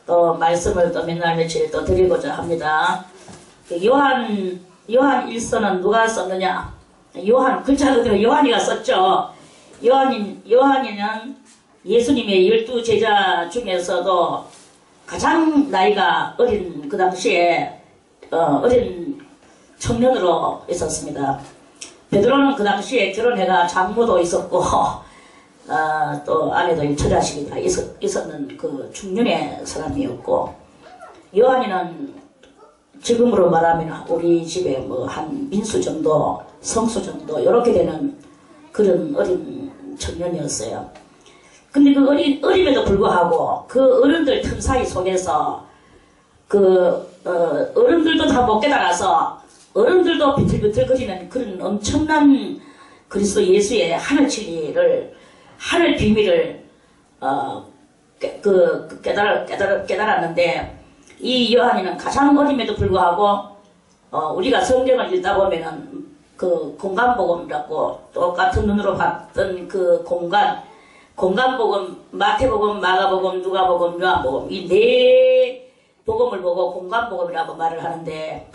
또 말씀을 또 맨날 며칠 또 드리고자 합니다. 요한 1서는 누가 썼느냐? 요한, 글자 그대로 요한이가 썼죠. 요한이는 예수님의 12제자 중에서도 가장 나이가 어린, 그 당시에 어린 청년으로 있었습니다. 베드로는 그 당시에 결혼해가 장모도 있었고 또 아내도 처자식이 다 있었는 그 중년의 사람이었고, 요한이는 지금으로 말하면 우리 집에 뭐 한 민수 정도, 성수 정도 이렇게 되는 그런 어린 청년이었어요. 근데 그 어림에도 불구하고 그 어른들 틈 사이 속에서 어른들도 다 못 깨달아서 어른들도 비틀비틀거리는 그런 엄청난 그리스도 예수의 하늘 진리를, 하늘 비밀을 깨달았는데, 이 요한이는 가장 어림에도 불구하고 우리가 성경을 읽다 보면은 그 공간복음이라고 똑같은 눈으로 봤던 그 공간복음, 마태복음, 마가복음, 누가복음, 요한복음, 이 네 복음을 보고 공간복음이라고 말을 하는데,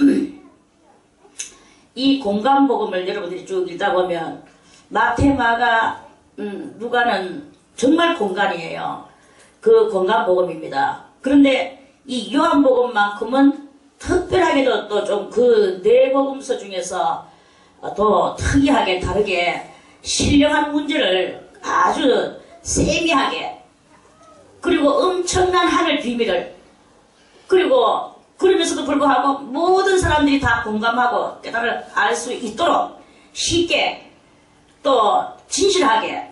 이 공간복음을 여러분들이 쭉 읽다 보면 마태, 마가, 누가는 정말 공간이에요. 그 공간복음입니다. 그런데 이 요한복음만큼은 특별하게도 또 좀 그 네 복음서 중에서 또 특이하게 다르게 신령한 문제를 아주 세미하게, 그리고 엄청난 하늘 비밀을, 그리고 그러면서도 불구하고 모든 사람들이 다 공감하고 깨달을 알 수 있도록 쉽게, 또 진실하게,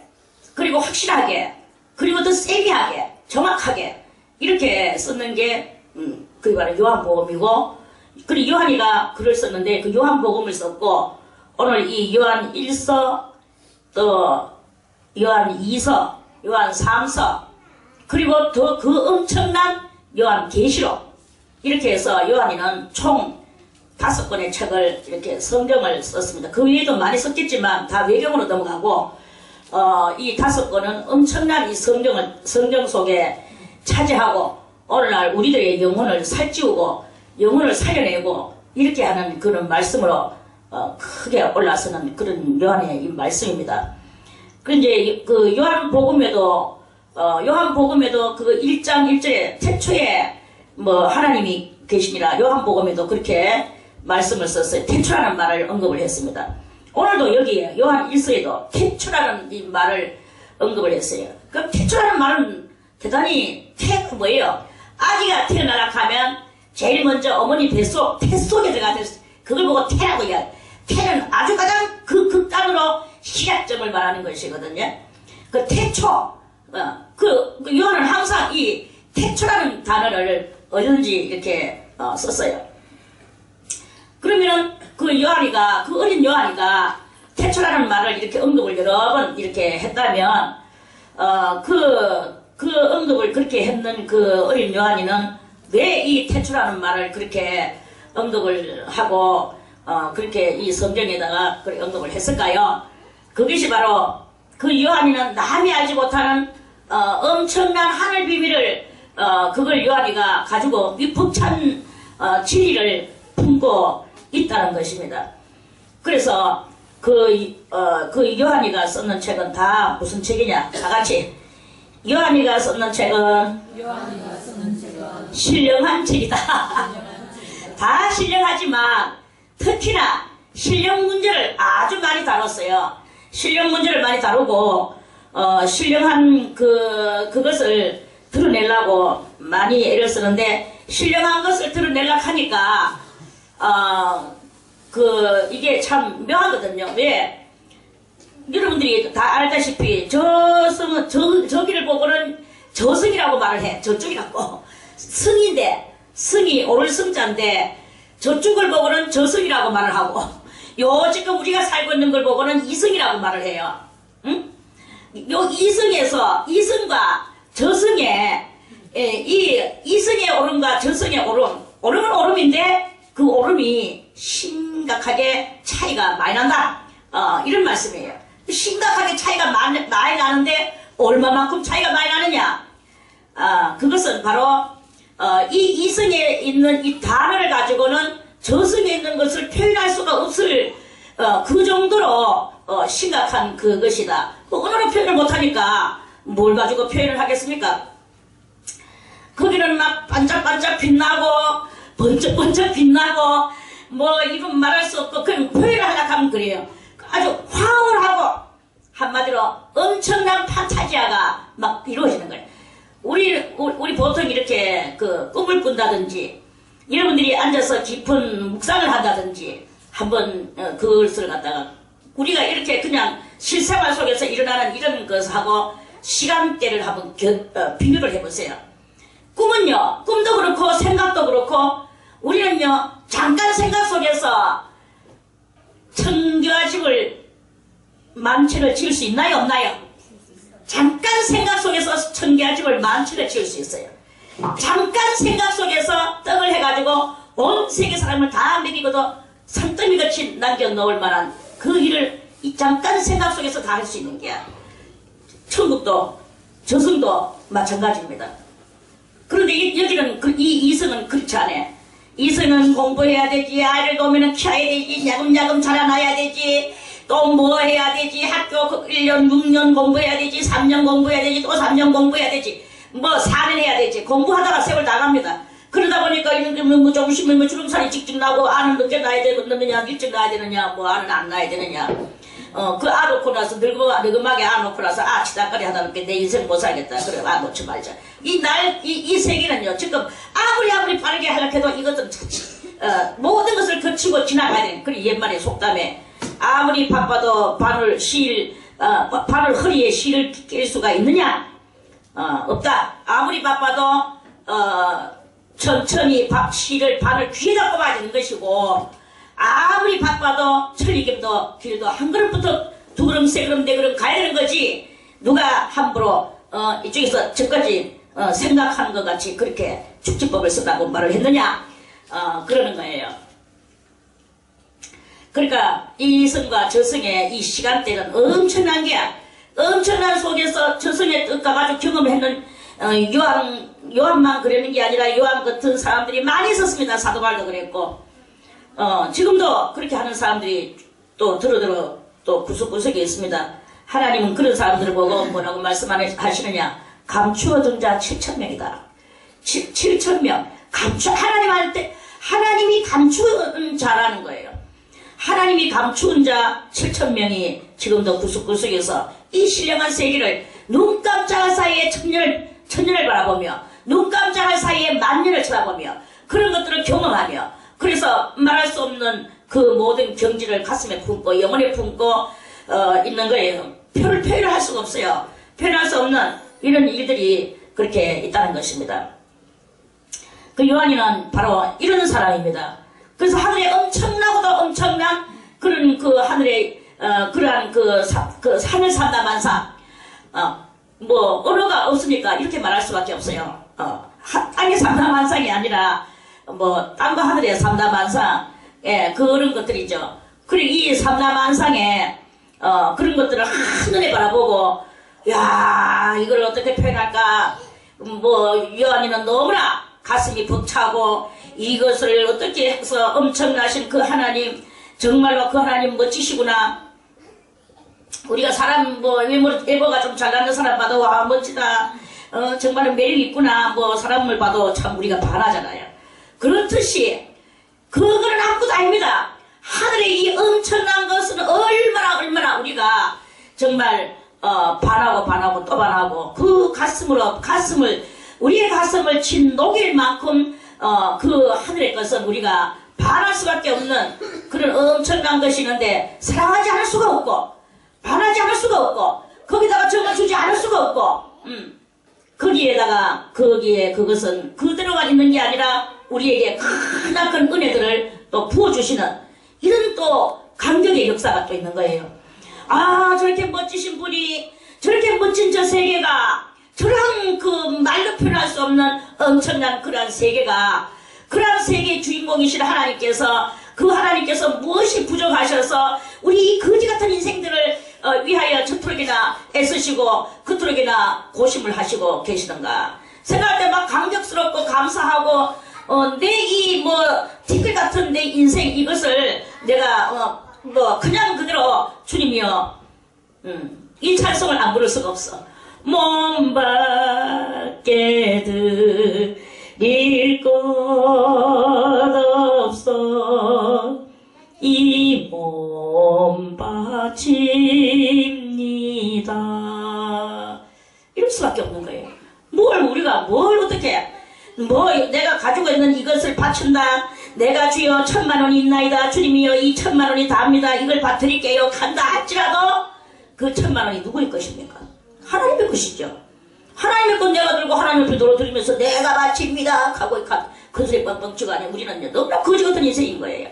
그리고 확실하게, 그리고 더 세미하게, 정확하게 이렇게 썼는 게 그게 바로 요한복음이고, 그리고 요한이가 글을 썼는데 그 요한복음을 썼고, 오늘 이 요한 1서, 또 요한 2서, 요한 3서, 그리고 더 그 엄청난 요한 계시록, 이렇게 해서 요한이는 총 5권의 책을, 이렇게 성경을 썼습니다. 그 외에도 많이 썼겠지만 다 외경으로 넘어가고, 이 5권은 엄청난 이 성경 속에 차지하고 오늘날 우리들의 영혼을 살찌우고 영혼을 살려내고 이렇게 하는 그런 말씀으로 크게 올라서는 그런 요한의 이 말씀입니다. 그런데 그 요한복음에도 그 1장 1절에 태초에 뭐 하나님이 계시니라, 요한복음에도 그렇게 말씀을 썼어요. 태초라는 말을 언급을 했습니다. 오늘도 여기에 요한 1서에도 태초라는 이 말을 언급을 했어요. 그 태초라는 말은 대단히 뭐예요? 아기가 태어나라 하면 제일 먼저 어머니 뱃속, 태속에 들어가서 그걸 보고 태라고 해요. 태는 아주 가장 그 극단으로 시작점을 말하는 것이거든요. 그 태초, 그 요한은 항상 이 태초라는 단어를 어디든지 이렇게 썼어요. 그러면은 그 어린 요한이가 태초라는 말을 이렇게 언급을 여러 번 이렇게 했다면, 그 언급을 그렇게 했는 그 어린 요한이는 왜 이 태초라는 말을 그렇게 언급을 하고 그렇게 이 성경에다가 그렇게 언급을 했을까요? 그것이 바로 그 요한이는 남이 알지 못하는 엄청난 하늘 비밀을 그걸 요한이가 가지고 이 벅찬 진리를 품고 있다는 것입니다. 그래서 그 요한이가 썼는 책은 다 무슨 책이냐? 다 같이 요한이가 썼는 책은 신령한 책이다. 다 신령하지만 특히나 신령 문제를 아주 많이 다뤘어요. 신령 문제를 많이 다루고 신령한 그것을 드러내려고 많이 애를 쓰는데, 신령한 것을 드러내려고 하니까 이게 참 묘하거든요. 왜? 여러분들이 다 알다시피 저기를 보고는 저승이라고 말을 해. 저쪽이라고. 승인데, 승이 오를 승자인데 저쪽을 보고는 저승이라고 말을 하고, 요 지금 우리가 살고 있는 걸 보고는 이승이라고 말을 해요. 응? 요 이승과 저승의 이승의 오름과 저승의 오름은 오름인데 그 오름이 심각하게 차이가 많이 난다. 이런 말씀이에요. 심각하게 차이가 많이 나는데 얼마만큼 차이가 많이 나느냐? 그것은 바로 이 이성에 있는 이 단어를 가지고는 저승에 있는 것을 표현할 수가 없을 그 정도로 심각한 그것이다. 언어로 표현을 못하니까 뭘 가지고 표현을 하겠습니까? 거기는 막 반짝반짝 빛나고 번쩍번쩍 빛나고 뭐 이건 말할 수 없고 그냥 표현을 하려고 하면 그래요. 아주 황홀하고 한마디로 엄청난 판타지아가 막 이루어지는 거예요. 우리 보통 이렇게 그 꿈을 꾼다든지 여러분들이 앉아서 깊은 묵상을 한다든지 한번 그것을 갖다가 우리가 이렇게 그냥 실생활 속에서 일어나는 이런 것하고 시간대를 한번 비교를 해보세요. 꿈은요, 꿈도 그렇고 생각도 그렇고 우리는요 잠깐 생각 속에서 천개와 집을 만채를 지을 수 있나요 없나요? 잠깐 생각 속에서 천개와 집을 만채를 지을 수 있어요. 잠깐 생각 속에서 떡을 해가지고 온 세계 사람을 다 먹이고도 산더미같이 남겨놓을 만한 그 일을 이 잠깐 생각 속에서 다 할 수 있는 게 천국도 저승도 마찬가지입니다. 그런데 여기는 이 이성은 그렇지 않아요. 이성은 공부해야 되지, 아이를 보면은 키워야 되지, 야금야금 자라나야 되지, 또 뭐 해야 되지, 학교 1년 6년 공부해야 되지, 3년 공부해야 되지, 또 3년 공부해야 되지, 뭐 4년 해야 되지. 공부하다가 세월 나갑니다. 그러다 보니까 이런 뭐 조금씩 뭐 주름살이 찍찍 나고 아는 늦게 나야 되느냐, 일찍 나야 되느냐, 뭐 아는 안 나야 되느냐. 그 아 놓고 나서 늙음하게 아 놓고 나서 아 치다거리 하다 보니까 내 인생 못 살겠다. 그래 아 놓지 말자. 이 세계는요 지금 아무리 빠르게 하려고 해도 이것은 모든 것을 거치고 지나가야 돼. 그래 옛말에 속담에 아무리 바빠도 바늘 허리에 실을 낄 수가 있느냐? 없다. 아무리 바빠도 천천히 실을 바늘 귀에 잡고 봐야 되는 것이고 아무리 바빠도 천리김도 길도 한 걸음부터 두 걸음 세 걸음 네 걸음 가야 되는 거지 누가 함부로 이쪽에서 저까지 생각하는 것 같이 그렇게 축지법을 쓰라고 말을 했느냐 그러는 거예요. 그러니까 이성과 저성의 이 시간대는 엄청난 게 엄청난 속에서 저성의 뜻 가가지고 경험했는 요한만 그러는 게 아니라 요한 같은 사람들이 많이 있었습니다. 사도 바울도 그랬고 지금도 그렇게 하는 사람들이 또 들어 또 구석구석에 있습니다. 하나님은 그런 사람들을 보고 뭐라고 말씀하시느냐? 감추어둔 자 7,000명이다. 7,000명. 하나님이 감추은 자라는 거예요. 하나님이 감추은 자 7,000명이 지금도 구석구석에서 이 신령한 세계를 눈 깜짝할 사이에 천년을 바라보며 눈 깜짝할 사이에 만년을 쳐다보며 그런 것들을 경험하며 그래서 말할 수 없는 그 모든 경지를 가슴에 품고 영혼에 품고 있는 거예요. 표현을 할 수가 없어요. 표현할 수 없는 이런 일들이 그렇게 있다는 것입니다. 그 요한이는 바로 이런 사람입니다. 그래서 하늘에 엄청나고도 엄청난 그런 그 하늘에 그러한 그 산을 산다 만사 뭐 언어가 없으니까 이렇게 말할 수밖에 없어요. 땅에 산다 만상이 아니라 뭐 땅과 하늘의 삼다만상 그런 것들이죠. 그리고 이 삼다만상에 그런 것들을 한눈에 바라보고 야 이걸 어떻게 표현할까 뭐 요한이는 너무나 가슴이 벅차고 이것을 어떻게 해서 엄청나신 그 하나님 정말로 그 하나님 멋지시구나. 우리가 사람 뭐 외모가 좀 잘나는 사람 봐도 와 멋지다 정말 매력 있구나 뭐 사람을 봐도 참 우리가 반하잖아요. 그렇듯이 그거는 아무것도 아닙니다. 하늘의 이 엄청난 것은 얼마나 우리가 정말 반하고 또 반하고 그 우리의 가슴을 친 녹일 만큼 그 하늘의 것은 우리가 반할 수밖에 없는 그런 엄청난 것이 있는데 사랑하지 않을 수가 없고 반하지 않을 수가 없고 거기다가 정을 주지 않을 수가 없고 거기에 그것은 그대로만 있는 게 아니라 우리에게 크나큰 은혜들을 또 부어주시는 이런 또 감격의 역사가 또 있는 거예요. 아 저렇게 멋지신 분이 저렇게 멋진 저 세계가 저런 그 말로 표현할 수 없는 엄청난 그러한 세계가 그러한 세계의 주인공이신 하나님께서 그 하나님께서 무엇이 부족하셔서 우리 이 거지 같은 인생들을 위하여 저토록이나 애쓰시고 그토록이나 고심을 하시고 계시던가 생각할 때 막 감격스럽고 감사하고 내 이 뭐 티끌 같은 내 인생 이것을 내가 뭐 그냥 그대로 주님이여 이 찬송을 안 부를 수가 없어. 몸 밖에 드릴 것 없어 이 몸 바칩니다. 이럴 수밖에 없는 거예요. 뭘 어떻게 뭐 내가 가지고 있는 이것을 바친다. 내가 주여 1000만원이 있나이다. 주님이여 이 1000만원이 다합니다. 이걸 받드릴게요. 간다 할지라도 그 1000만원이 누구의 것입니까? 하나님의 것이죠. 하나님의 것 내가 들고 하나님 앞에 돌아드리면서 내가 바칩니다 하고 그 소리 뻥뻥 치고 아니 우리는 너무나 거지 같은 인생인 거예요.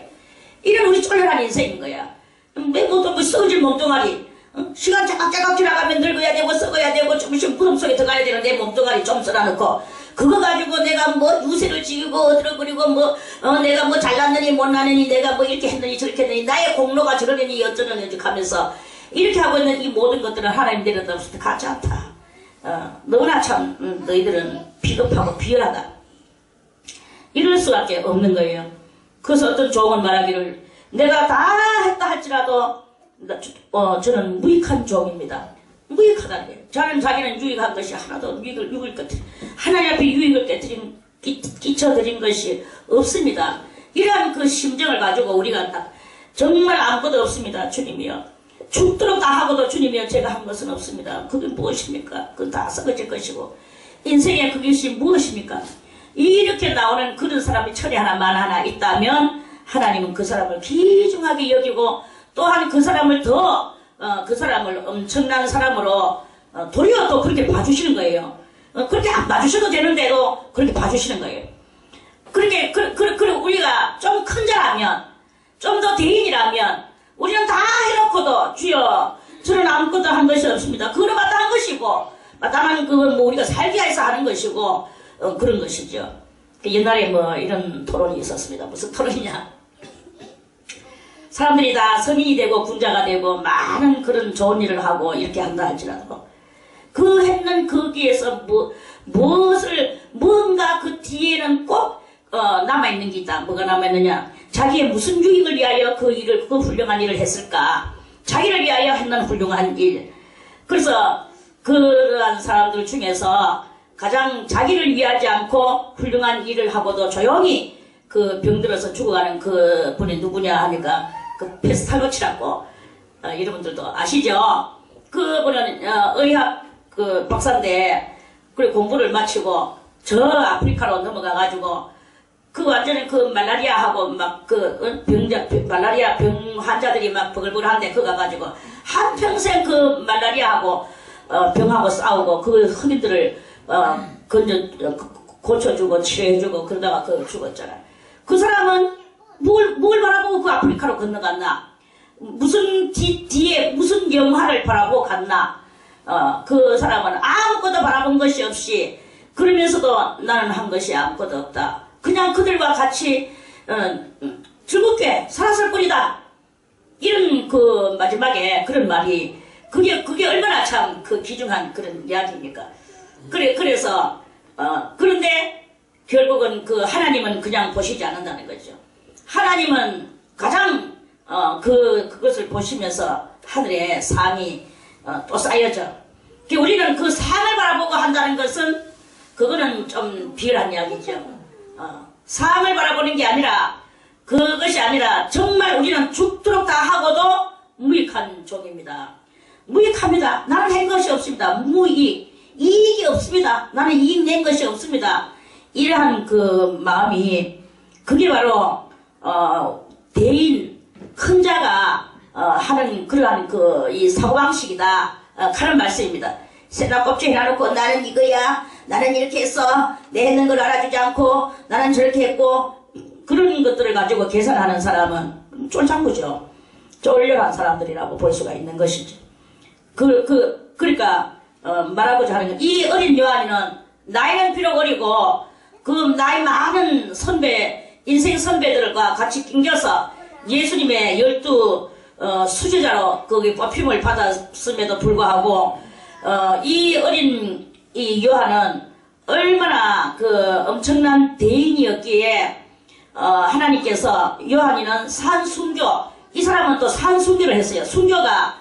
이런 우리 쫄려한 인생인 거야. 뭐 썩어질 몸뚱아리 시간 짜깍짜깍 지나가면 늙어야 되고 썩어야 되고 좀 있으면 구름 속에 들어가야 되는 내 몸뚱아리 좀 썰어놓고 그거 가지고 내가 뭐 유세를 지기고 들어버리고 뭐 내가 뭐 잘났느니 못났느니 내가 뭐 이렇게 했느니 저렇게 했느니 나의 공로가 저러느니 어쩌느니 하면서 이렇게 하고 있는 이 모든 것들은 하나님 내려다 없을 때 가지 않다. 너무나 참 너희들은 비겁하고 비열하다. 이럴 수밖에 없는 거예요. 그래서 어떤 종은 말하기를 내가 다 했다 할지라도 저는 무익한 종입니다. 무익하다는 거예요. 자기는 유익한 것이 하나도 유익을 하나님 앞에 유익을 끼쳐드린 것이 없습니다. 이러한 그 심정을 가지고 우리가 정말 아무것도 없습니다. 주님이여 죽도록 다 하고도 주님이여 제가 한 것은 없습니다. 그게 무엇입니까? 그건 다 썩어질 것이고 인생의 그것이 무엇입니까? 이렇게 나오는 그런 사람이 천에 하나만 하나 있다면 하나님은 그 사람을 귀중하게 여기고 또한 그 사람을 그 사람을 엄청난 사람으로 도리어 또 그렇게 봐주시는 거예요. 그렇게 안 봐주셔도 되는데도 그렇게 봐주시는 거예요. 그렇게 우리가 좀 큰 자라면 좀 더 대인이라면 우리는 다 해놓고도 주여 저는 아무것도 한 것이 없습니다. 그거는 마땅한 것이고 마땅한 그건 뭐 우리가 살기 위해서 하는 것이고 그런 것이죠. 옛날에 뭐 이런 토론이 있었습니다. 무슨 토론이냐? 사람들이 다 성인이 되고 군자가 되고 많은 그런 좋은 일을 하고 이렇게 한다 할지라도 그 했는 거기에서 뭔가 그 뒤에는 꼭 남아있는 게 있다. 뭐가 남아있느냐? 자기의 무슨 유익을 위하여 그 훌륭한 일을 했을까? 자기를 위하여 했는 훌륭한 일. 그래서 그러한 사람들 중에서 가장 자기를 위하지 않고 훌륭한 일을 하고도 조용히 그 병들어서 죽어가는 그 분이 누구냐 하니까 그 페스탈로치라고 여러분들도 아시죠? 그분은 의학 그 박사인데 그리고 공부를 마치고 저 아프리카로 넘어가가지고 그 완전히 그 말라리아하고 막 그 말라리아 병 환자들이 막 버글버글한데 그거 가가지고 한평생 그 말라리아하고 병하고 싸우고 그 흑인들을 고쳐주고 치료해주고 그러다가 그 죽었잖아. 그 사람은 뭘 바라보고 그 아프리카로 건너갔나? 무슨 뒤에 무슨 영화를 바라보고 갔나? 그 사람은 아무것도 바라본 것이 없이 그러면서도 나는 한 것이 아무것도 없다. 그냥 그들과 같이 즐겁게 살았을 뿐이다. 이런 그 마지막에 그런 말이 그게 얼마나 참 그 귀중한 그런 이야기입니까? 그래서 그런데 결국은 그 하나님은 그냥 보시지 않는다는 거죠. 하나님은 가장 그것을 보시면서 하늘에 상이 또 쌓여져. 우리는 그 상을 바라보고 한다는 것은 그거는 좀 비열한 이야기죠. 상을 바라보는 게 아니라 그것이 아니라 정말 우리는 죽도록 다 하고도 무익한 종입니다. 무익합니다. 나는 한 것이 없습니다. 이익이 없습니다. 나는 이익 낸 것이 없습니다. 이러한 그 마음이 그게 바로 대인 큰 자가 하는 그러한 그 이 사고방식이다 하는 말씀입니다. 새나 껍질 해놔놓고 나는 이거야 나는 이렇게 했어 내 했는 걸 알아주지 않고 나는 저렇게 했고 그런 것들을 가지고 계산하는 사람은 쫄장구죠. 쫄려한 사람들이라고 볼 수가 있는 것이죠. 그러니까 말하고자 하는 건 이 어린 요한이는 나이는 비록 어리고 그 나이 많은 인생 선배들과 같이 낑겨서 예수님의 12 수제자로 거기 뽑힘을 받았음에도 불구하고 이 어린 이 요한은 얼마나 그 엄청난 대인이었기에 하나님께서 요한이는 산순교, 이 사람은 또 산순교를 했어요. 순교가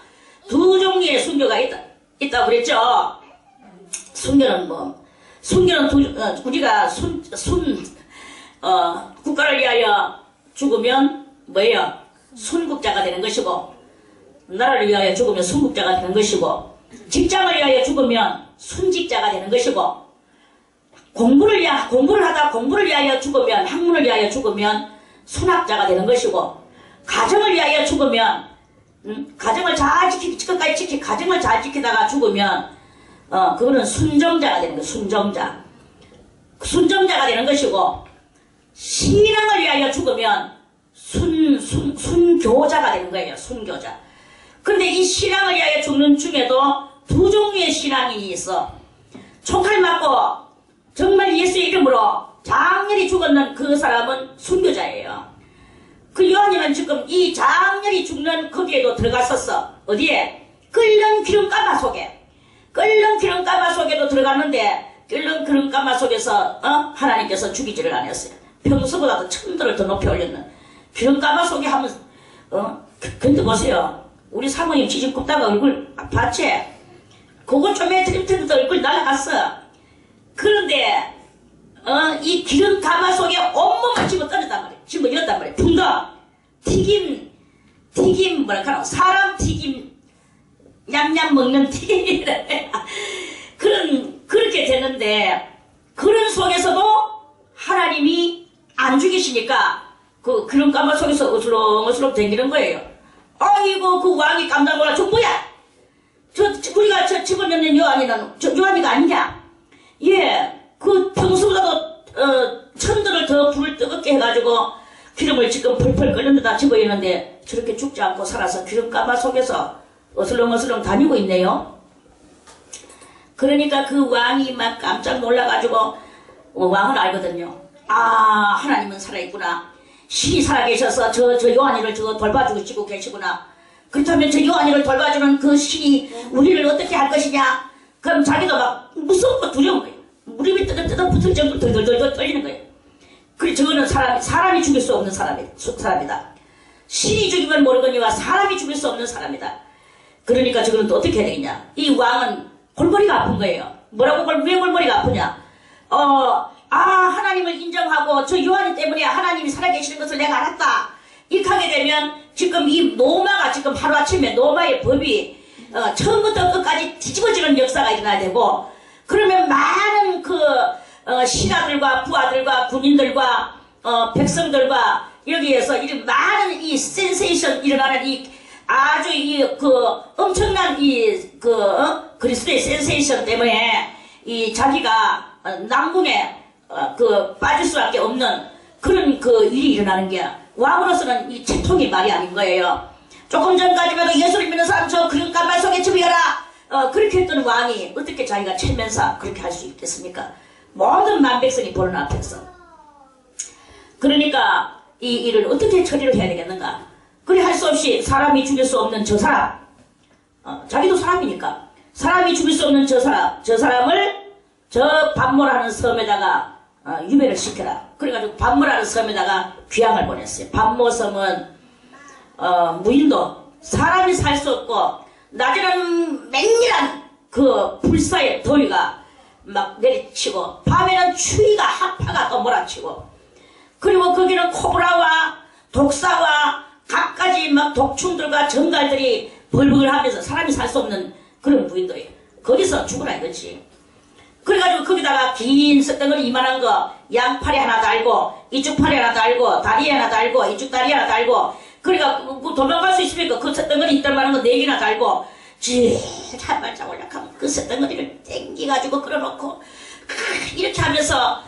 두 종류의 순교가 있다고 그랬죠. 순교는 순교는 우리가 국가를 위하여 죽으면 뭐예요? 순국자가 되는 것이고, 나라를 위하여 죽으면 순국자가 되는 것이고, 직장을 위하여 죽으면 순직자가 되는 것이고, 공부를 위하여 죽으면, 학문을 위하여 죽으면 순학자가 되는 것이고, 가정을 위하여 죽으면, 가정을 잘 지금까지 가정을 잘 지키다가 죽으면, 그거는 순정자가 되는 거예요. 순정자가 되는 것이고, 신앙을 위하여 죽으면 순교자가 되는 거예요. 순교자. 근데 이 신앙을 위하여 죽는 중에도 두 종류의 신앙인이 있어. 총칼 맞고 정말 예수의 이름으로 장렬히 죽었는 그 사람은 순교자예요. 그 요한이는 지금 이 장렬히 죽는 거기에도 들어갔었어. 어디에? 끓는 기름가마 속에. 끓는 기름가마 속에도 들어갔는데, 끓는 기름가마 속에서 하나님께서 죽이지를 않았어요. 평소보다도 1000도를 더 높이 올렸는 기름가마 속에 하면 근데 보세요. 우리 사모님 지집 굽다가 얼굴 봤지? 그거 좀 해드릴 얼굴 날아갔어. 그런데 이 기름가마 속에 온몸을 집어 던졌단 말이에요. 집어 넣었단 말이에요. 붕더 튀김 뭐랄까나 사람 튀김 냠냠 먹는 튀김 그렇게 되는데, 그런 속에서도 하나님이 안 죽이시니까 그 기름가마 속에서 어슬렁어슬렁 댕기는 거예요. 아이고 그 왕이 깜짝 놀라. 저 뭐야? 우리가 집어넣는 요한이가 아니냐? 예, 그 평소보다도 1000도를 더 불을 뜨겁게 해가지고 기름을 지금 펄펄 끓는 데다 집어넣는데 저렇게 죽지 않고 살아서 기름가마 속에서 어슬렁어슬렁 다니고 있네요. 그러니까 그 왕이 막 깜짝 놀라가지고, 왕은 알거든요. 아, 하나님은 살아있구나. 신이 살아계셔서 저 요한이를 돌봐주고 계시구나. 그렇다면 저 요한이를 돌봐주는 그 신이 우리를 어떻게 할 것이냐? 그럼 자기도 막 무섭고 두려운 거예요. 무릎이 뜨덕뜨덕 붙을 정도로 덜덜덜 떨리는 거예요. 그래, 저거는 사람이 죽일 수 없는 사람이다. 신이 죽이면 모르거니와 사람이 죽일 수 없는 사람이다. 그러니까 저거는 또 어떻게 해야 되겠냐? 이 왕은 골머리가 아픈 거예요. 왜 골머리가 아프냐? 하나님을 인정하고 저 요한이 때문에 하나님이 살아계시는 것을 내가 알았다. 이렇게 하게 되면 지금 이 노마가 지금 하루아침에 노마의 법이 처음부터 끝까지 뒤집어지는 역사가 일어나야 되고, 그러면 많은 신하들과 부하들과 군인들과 백성들과 여기에서 이런 많은 이 센세이션 일어나는 아주 엄청난 그리스도의 센세이션 때문에 자기가 난궁에 빠질 수밖에 없는 그런 일이 일어나는 게, 왕으로서는 이 채통이 말이 아닌 거예요. 조금 전까지만 해도 예수를 믿는 사람 저 기름가마 속에 집어여라. 그렇게 했던 왕이 어떻게 자기가 체면사 그렇게 할 수 있겠습니까? 모든 만백성이 보는 앞에서. 그러니까 이 일을 어떻게 처리를 해야 되겠는가? 그래 할 수 없이 사람이 죽일 수 없는 저 사람, 자기도 사람이니까 사람이 죽일 수 없는 저 사람을 저 반모라는 섬에다가 유배를 시켜라. 그래가지고 반모라는 섬에다가 귀향을 보냈어요. 반모섬은 무인도, 사람이 살 수 없고 낮에는 맹렬한 불사의 더위가 막 내리치고 밤에는 추위가 한파가 또 몰아치고, 그리고 거기는 코브라와 독사와 갖가지 막 독충들과 정갈들이 벌벌 하면서 사람이 살 수 없는 그런 무인도예요. 거기서 죽으라 이거지. 그래가지고 거기다가 긴 쇳덩어리 이만한 거 양팔이 하나 달고 이쪽 팔이 하나 달고 다리 하나 달고 이쪽 다리 하나 달고, 그러니까 도망갈 수 있으니까 그 쇳덩어리 이딴만한 거 4개나 달고 한 발짝 올라가면 그 쇳덩어리를 땡기가지고 끌어놓고 이렇게 하면서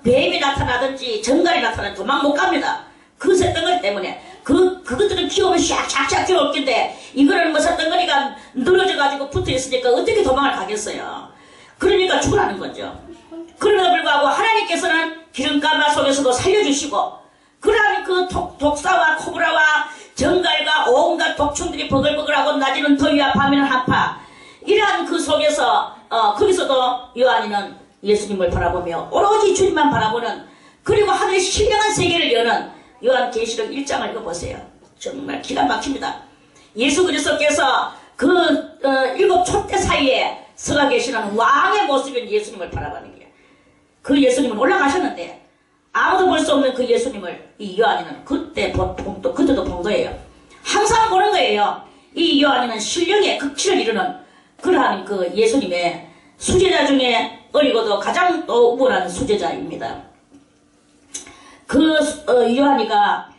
뱀이 나타나든지 정갈이 나타나든지 도망 못 갑니다. 그 쇳덩어리 때문에. 그것들은 키우면 샥샥샥 키울 건데 이거는 쇳덩어리가 늘어져가지고 붙어있으니까 어떻게 도망을 가겠어요. 그러니까 죽으라는 거죠. 그럼에도 불구하고 하나님께서는 기름가마 속에서도 살려주시고, 그러한 독사와 코브라와 정갈과 온갖 독충들이 버글버글하고 낮에는 더위와 밤에는 한파, 이러한 그 속에서 거기서도 요한이는 예수님을 바라보며 오로지 주님만 바라보는, 그리고 하늘의 신령한 세계를 여는 요한계시록 1장을 읽어보세요. 정말 기가 막힙니다. 예수 그리스도께서 그 7 촛대 사이에 서가 계시는 왕의 모습인 예수님을 바라보는 게, 그 예수님은 올라가셨는데 아무도 볼 수 없는 그 예수님을 이 요한이는 그때도 본 거예요. 항상 보는 거예요. 이 요한이는 신령의 극치를 이루는 그러한 그 예수님의 수제자 중에 어리고도 가장 또 우월한 수제자입니다. 그 요한이가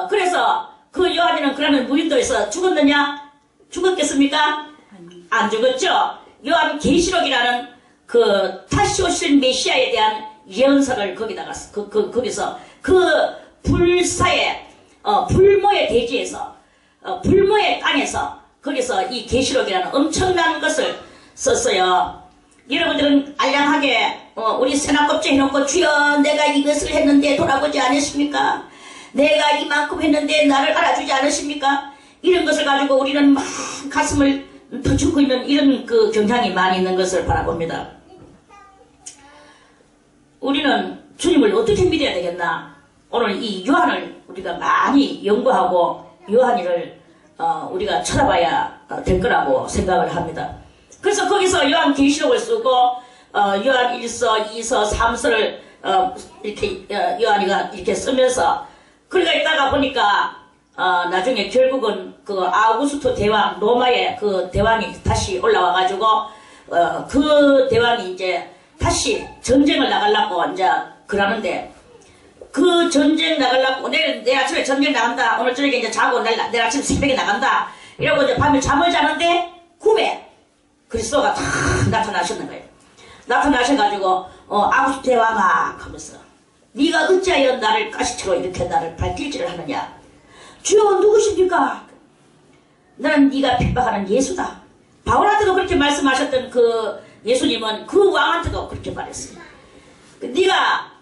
그래서 그 요한이는 그러는 무인도에서 죽었느냐? 죽었겠습니까? 안 죽었죠. 요한 계시록이라는 그 다시 오실 메시아에 대한 예언서를 거기다가 거기서 그 불사의 불모의 대지에서 불모의 땅에서 거기서 이 계시록이라는 엄청난 것을 썼어요. 여러분들은 알량하게 우리 세나껍질 해놓고 주여 내가 이것을 했는데 돌아보지 않으십니까? 내가 이만큼 했는데 나를 알아주지 않으십니까? 이런 것을 가지고 우리는 막 가슴을 터주고 있는 이런 그 경향이 많이 있는 것을 바라봅니다. 우리는 주님을 어떻게 믿어야 되겠나? 오늘 이 요한을 우리가 많이 연구하고 요한이를 우리가 쳐다봐야 될 거라고 생각을 합니다. 그래서 거기서 요한 계시록을 쓰고 요한 1서, 2서, 3서를 이렇게 요한이가 이렇게 쓰면서, 그러니까 있다가 보니까 나중에 결국은 그 아우구스토 대왕, 로마의 그 대왕이 다시 올라와가지고 그 대왕이 이제 다시 전쟁을 나가려고 이제 그러는데, 그 전쟁 나가려고 내일 아침에 전쟁 나간다, 오늘 저녁에 이제 자고 내일 아침 새벽에 나간다 이러고 이제 밤에 잠을 자는데 꿈에 그리스도가 다 나타나셨는 거예요. 나타나셔가지고 아구스 대왕아 하면서 네가 어찌하여 나를 가시처럼 이렇게 나를 발길질을 하느냐? 주여 누구십니까? 나는 네가 핍박하는 예수다. 바울한테도 그렇게 말씀하셨던 그 예수님은 그 왕한테도 그렇게 말했어요. 네가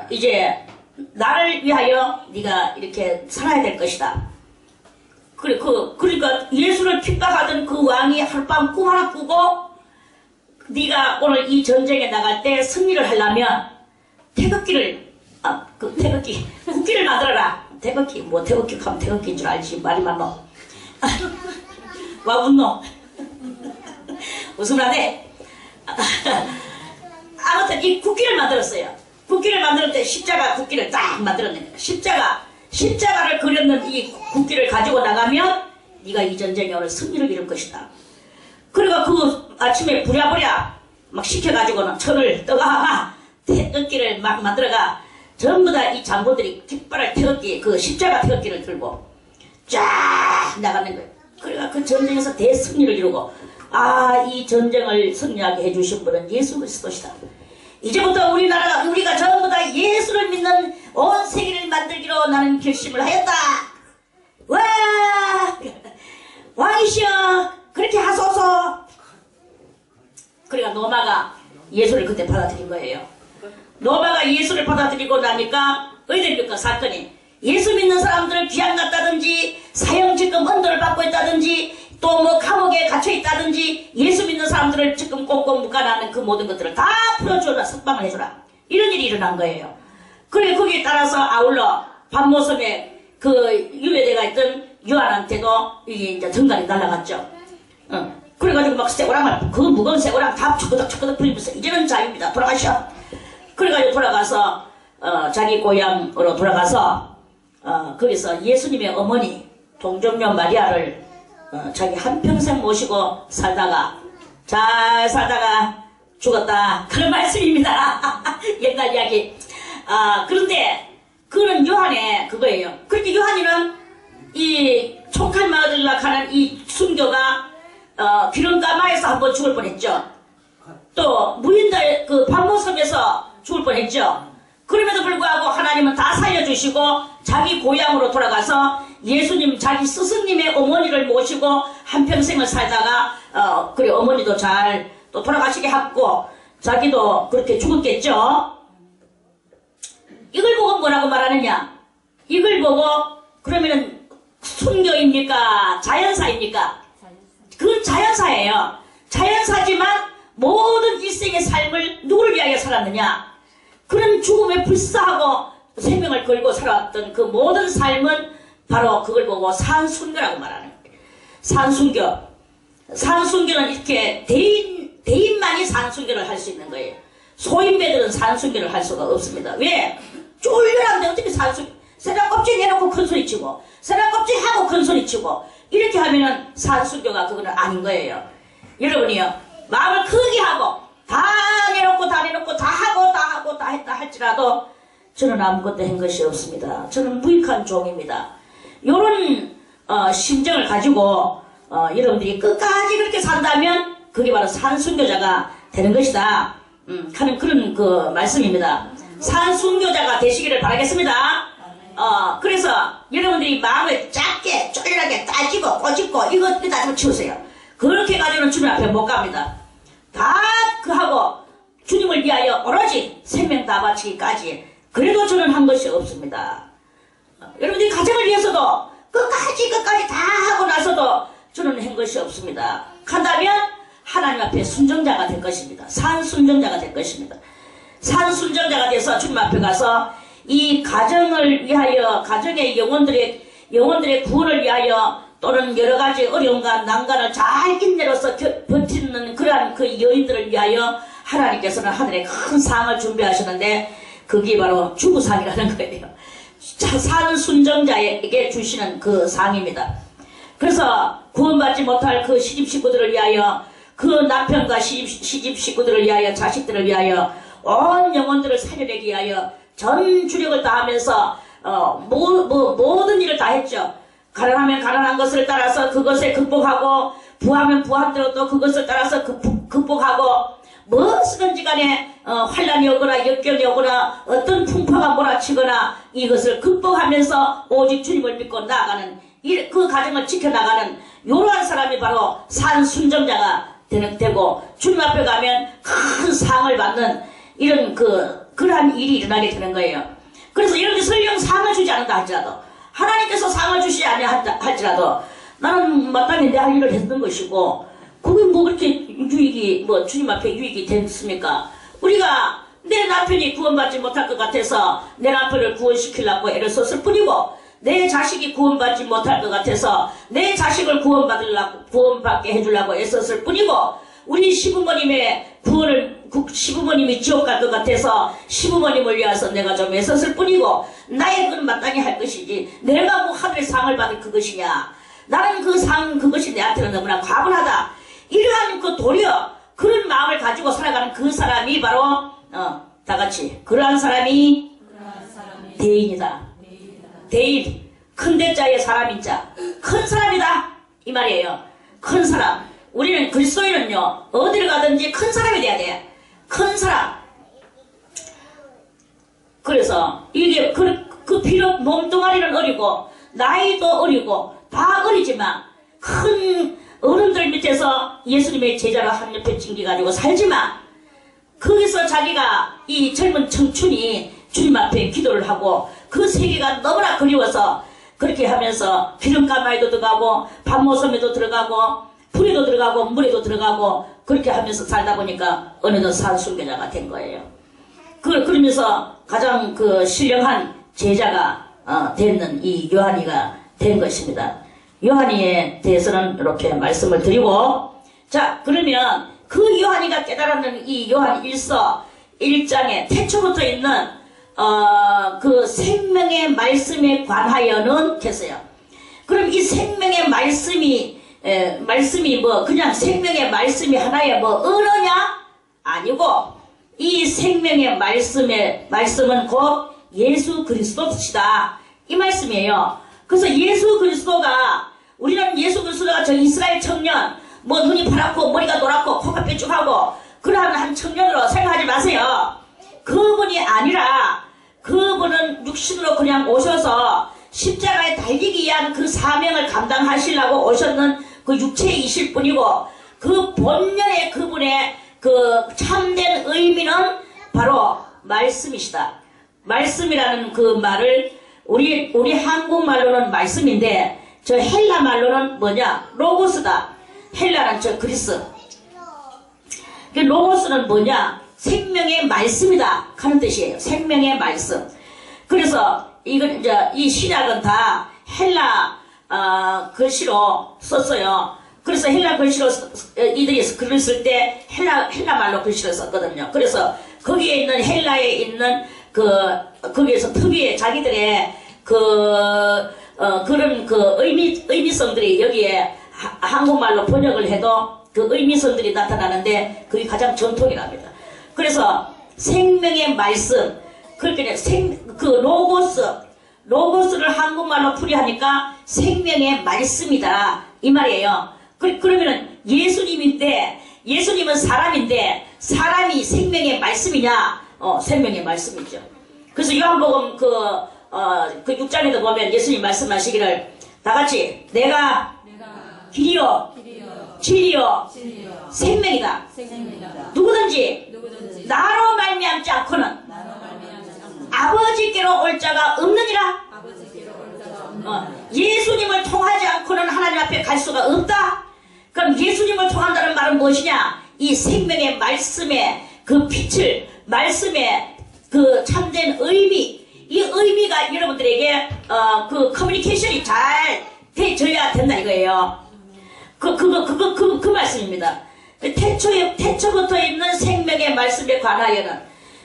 이제 나를 위하여 네가 이렇게 살아야 될 것이다. 그러니까 예수를 핍박하던 그 왕이 하룻밤 꿈 하나 꾸고, 네가 오늘 이 전쟁에 나갈 때 승리를 하려면 태극기를 국기를 만들어라. 태극기 하면 태극기인 줄 알지, 말이 많노. 와 웃노. 웃으면 안 돼. 아무튼 이 국기를 만들었어요. 국기를 만들 때 십자가 국기를 딱 만들었는 거야. 십자가를 그렸는 이 국기를 가지고 나가면 네가 이 전쟁에 오늘 승리를 이룰 것이다. 그리고 그 아침에 부랴부랴 막 시켜가지고는 철을 떠가 태극기를 막 만들어가 전부 다 이 장군들이 깃발을 태극기, 그 십자가 태극기를 들고 쫙 나가는 거예요. 그러니까 그 전쟁에서 대승리를 이루고, 이 전쟁을 승리하게 해주신 분은 예수 그리스도시다. 이제부터 우리가 전부 다 예수를 믿는 온 세계를 만들기로 나는 결심을 하였다. 와! 왕이시여 그렇게 하소서. 그러니까 노마가 예수를 그때 받아들인 거예요. 노마가 예수를 받아들이고 나니까 어디 됩니까 사건이? 예수 믿는 사람들을 귀양 갔다든지 사형 지금 언도를 받고 있다든지 또 뭐 감옥에 갇혀 있다든지 예수 믿는 사람들을 지금 꽁꽁 묶어놨는 그 모든 것들을 다 풀어주라, 석방을 해주라, 이런 일이 일어난 거예요. 그래 거기에 따라서 아울러 밤모섬에 그 유배대가 있던 요한한테도 이게 이제 등갈이 날아갔죠. 그래가지고 막 쇠고랑을, 그 무거운 쇠고랑 다 척거덕 풀리면서 이제는 자유입니다, 돌아가셔. 그래가지고 돌아가서 자기 고향으로 돌아가서 거기서 예수님의 어머니 동정녀 마리아를 자기 한평생 모시고 살다가 잘 살다가 죽었다, 그런 말씀입니다. 옛날 이야기. 그런데 그는 요한의 그거예요. 그렇게 요한이는 이 총칼마을로 가는 이 순교가 기름가마에서 한번 죽을 뻔했죠. 또 무인도의 그 밤모섬에서 죽을 뻔했죠. 그럼에도 불구하고 하나님은 다 살려주시고 자기 고향으로 돌아가서 예수님 자기 스승님의 어머니를 모시고 한평생을 살다가 그래 어머니도 잘 또 돌아가시게 했고 자기도 그렇게 죽었겠죠. 이걸 보고 뭐라고 말하느냐? 이걸 보고 그러면은 순교입니까? 자연사입니까? 그 자연사예요. 자연사지만 모든 일생의 삶을 누구를 위하여 살았느냐? 그런 죽음에 불사하고 생명을 걸고 살아왔던 그 모든 삶은 바로 그걸 보고 산순교라고 말하는 거예요. 산순교는 이렇게 대인만이 산순교를 할 수 있는 거예요. 소인배들은 산순교를 할 수가 없습니다. 왜? 쫄려는데 어떻게 사람 껍질 내놓고 큰 소리 치고 사람 껍질 하고 큰 소리 치고 이렇게 하면은 산순교가 그거는 아닌 거예요. 여러분이요, 마음을 크게 하고 다 내놓고 다 했다 할지라도 저는 아무것도 한 것이 없습니다. 저는 무익한 종입니다. 요런 심정을 가지고 여러분들이 끝까지 그렇게 산다면 그게 바로 산순교자가 되는 것이다 하는 그런 그 말씀입니다. 산순교자가 되시기를 바라겠습니다. 그래서 여러분들이 마음을 작게 쫄리하게 따지고 꼬집고 이거 좀 치우세요. 그렇게 가지고는 주님 앞에 못 갑니다. 다 그 하고 주님을 위하여 오로지 생명 다 바치기까지 그래도 저는 한 것이 없습니다. 여러분들이 가정을 위해서도 끝까지 다 하고 나서도 저는 한 것이 없습니다. 한다면 하나님 앞에 순종자가 될 것입니다. 산순종자가 될 것입니다. 산순종자가 돼서 주님 앞에 가서 이 가정을 위하여 가정의 영혼들의 구원을 위하여 또는 여러가지 어려움과 난관을 잘 인내로서 버티는 그러한 그 여인들을 위하여 하나님께서는 하늘에 큰 상을 준비하셨는데 그게 바로 주구상이라는 거예요. 산순종자에게 주시는 그 상입니다. 그래서 구원받지 못할 그 시집 식구들을 위하여 그 남편과 시집 식구들을 위하여 자식들을 위하여 온 영혼들을 살려내기 위하여 전 주력을 다하면서 모든 일을 다 했죠. 가난하면 가난한 것을 따라서 그것에 극복하고 부하면 부함대로 또 그것을 따라서 극복하고 무엇이든지 간에 환란이 오거나 역경이 오거나 어떤 풍파가 몰아치거나 이것을 극복하면서 오직 주님을 믿고 나아가는 그 가정을 지켜나가는 이러한 사람이 바로 산순종자가 되고 주님 앞에 가면 큰 상을 받는 이런 그러한 일이 일어나게 되는 거예요. 그래서 이렇게 설령 상을 주지 않는다 할지라도 하나님께서 상을 주시지 않냐 할지라도 나는 마땅히 내 할 일을 했던 것이고 그게 뭐 그렇게 유익이 주님 앞에 유익이 됐습니까? 우리가 내 남편이 구원받지 못할 것 같아서 내 남편을 구원시키려고 애를 썼을 뿐이고 내 자식이 구원받지 못할 것 같아서 내 자식을 구원받게 해주려고 애썼을 뿐이고 우리 시부모님이 지옥 갈 것 같아서 시부모님을 위해서 내가 좀 애썼을 뿐이고 나의 그건 마땅히 할 것이지 내가 뭐 하늘의 상을 받을 그것이냐 나는 그것이 내한테는 너무나 과분하다 이러한 그 도리어 그런 마음을 가지고 살아가는 그 사람이 바로 다같이 그러한 사람이 대인이다. 대인 큰 대자의 사람인 자 큰 사람이다 이 말이에요. 큰 사람 우리는 그리스도인은요 어디를 가든지 큰 사람이 돼야 돼. 큰 사람. 그래서 이게 비록 몸뚱아리는 어리고 나이도 어리고 다 어리지만 큰 어른들 밑에서 예수님의 제자로 한 옆에 찡겨가지고 살지만 거기서 자기가 이 젊은 청춘이 주님 앞에 기도를 하고 그 세계가 너무나 그리워서 그렇게 하면서 기름가마에도 들어가고 밤모섬에도 들어가고 불에도 들어가고 물에도 들어가고 그렇게 하면서 살다 보니까 어느덧 산순교자가 된 거예요. 그러면서 가장 신령한 제자가 되는 이 요한이가 된 것입니다. 요한이에 대해서는 이렇게 말씀을 드리고 자 그러면 그 요한이가 깨달았는 이 요한 1서 1장에 태초부터 있는 그 생명의 말씀에 관하여는 겠어요. 그럼 이 생명의 말씀이 그냥 생명의 말씀이 하나의 언어냐? 아니고 이 생명의 말씀은 곧 예수 그리스도시다 이 말씀이에요. 그래서 예수 그리스도가 우리는 예수 그리스도가 저 이스라엘 청년 눈이 파랗고 머리가 노랗고 코가 뾰족하고 그러한 한 청년으로 생각하지 마세요. 그분이 아니라 그분은 육신으로 그냥 오셔서 십자가에 달리기 위한 그 사명을 감당하시려고 오셨는 그 육체이실 뿐이고 그 본연의 그분의 그 참된 의미는 바로 말씀이시다. 말씀이라는 그 말을 우리 한국말로는 말씀인데 저 헬라 말로는 뭐냐? 로고스다. 헬라는 저 그리스. 그 로고스는 뭐냐? 생명의 말씀이다 하는 뜻이에요. 생명의 말씀. 그래서 이건 이제 이 신약은 다 헬라 글씨로 썼어요. 그래서 헬라 글씨로 이들이 글을 쓸 때 헬라 말로 글씨를 썼거든요. 그래서 거기에 있는 헬라에 있는 거기에서 특유의 자기들의 그런 의미성들이 여기에 한국말로 번역을 해도 그 의미성들이 나타나는데 그게 가장 전통이랍니다. 그래서 생명의 말씀, 그렇게 로고스를 한국말로 풀이하니까 생명의 말씀이다 이 말이에요. 그러면은 예수님은 사람인데 사람이 생명의 말씀이냐? 생명의 말씀이죠. 그래서 요한복음 그 6장에도 보면 예수님 말씀하시기를 다 같이 내가 길이요 진리요 생명이다. 누구든지 나로 말미암지 않고는 아버지께로 올 자가 없느니라. 예수님을 통하지 않고는 하나님 앞에 갈 수가 없다. 그럼 예수님을 통한다는 말은 무엇이냐? 이 생명의 말씀의 그 빛을, 말씀의 그 참된 의미, 이 의미가 여러분들에게 그 커뮤니케이션이 잘 되어야 된다 이거예요. 그 말씀입니다. 태초부터 있는 생명의 말씀에 관하여는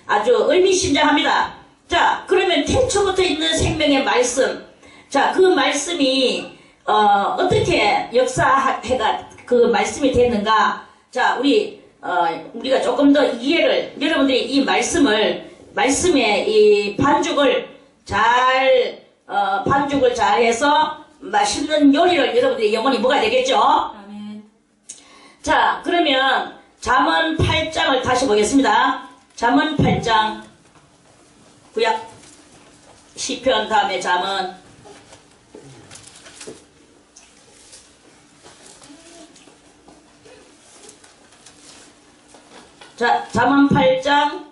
아주 의미심장합니다. 자, 그러면 태초부터 있는 생명의 말씀, 자, 그 말씀이 어떻게 역사해가 그 말씀이 됐는가? 자, 우리가 조금 더 이해를, 여러분들이 이 말씀의 이 반죽을 잘 해서 맛있는 요리를 여러분들이 영원히 먹어야 되겠죠? 아멘. 자, 그러면 잠언 8장을 다시 보겠습니다. 잠언 8장, 구약 시편 다음에 잠언. 자, 잠언 8장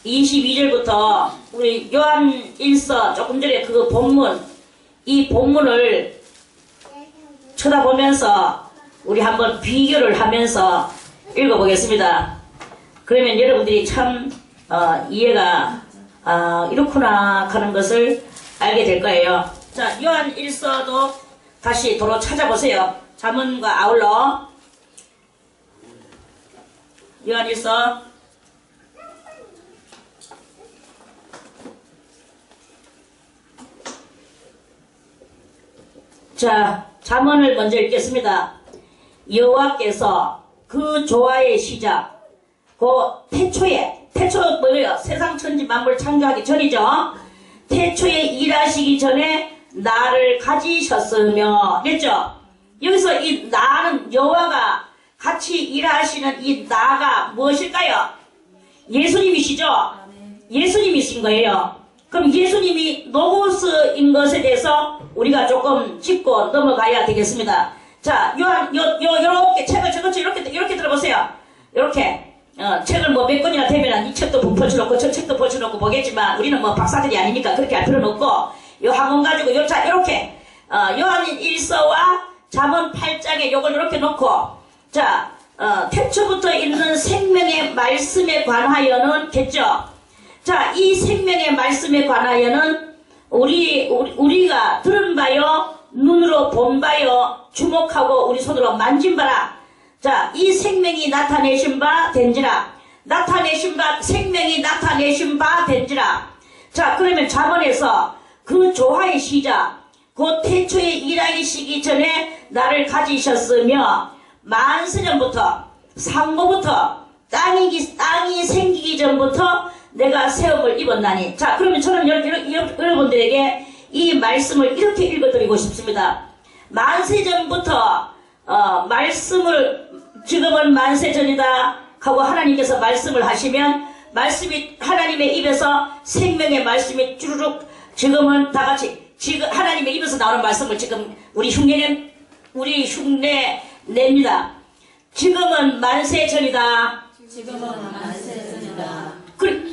22절부터 우리 요한 1서 조금 전에 그 본문, 이 본문을 쳐다보면서 우리 한번 비교를 하면서 읽어보겠습니다. 그러면 여러분들이 참 이해가 이렇구나 하는 것을 알게 될 거예요. 자, 요한 1서도 다시 도로 찾아보세요. 잠언과 아울러 요한 1서 자, 잠언을 먼저 읽겠습니다. 여호와께서 그 조화의 시작, 그 태초 뭐예요? 세상 천지 만물 창조하기 전이죠. 태초에 일하시기 전에 나를 가지셨으며 그랬죠. 여기서 이 나는 여호와가 같이 일하시는 이 나가 무엇일까요? 예수님이시죠? 예수님이신 거예요. 그럼 예수님이 노고스인 것에 대해서 우리가 조금 짚고 넘어가야 되겠습니다. 자, 요렇게 책을 저것저 이렇게 들어보세요. 이렇게 책을 뭐 몇 권이나 되면 이 책도 펼쳐놓고 저 책도 펼쳐놓고 보겠지만 우리는 뭐 박사들이 아니니까 그렇게 할 필요는 없고 요 한 권 가지고 이렇게 요한 1서와 잠언 8장에 요걸 이렇게 놓고 자, 태초부터 있는 생명의 말씀에 관하여는 겠죠. 자, 이 생명의 말씀에 관하여는 우리가 들은 바요, 눈으로 본 바요, 주목하고 우리 손으로 만진 바라. 자, 이 생명이 나타내신 바 된지라. 생명이 나타내신 바 된지라. 자, 그러면 잠언에서 그 조화의 시작, 그 태초에 일하시기 전에 나를 가지셨으며 만세전부터 상고부터 땅이 생기기 전부터 내가 세움을 입었나니. 자, 그러면 저는 여러분들에게 이 말씀을 이렇게 읽어드리고 싶습니다. 만세전부터 말씀을 지금은 만세전이다 하고 하나님께서 말씀을 하시면 말씀이 하나님의 입에서 생명의 말씀이 쭈르륵 지금은 다 같이 지금 하나님의 입에서 나오는 말씀을 지금 우리 흉내 냅니다. 지금은 만세전이다.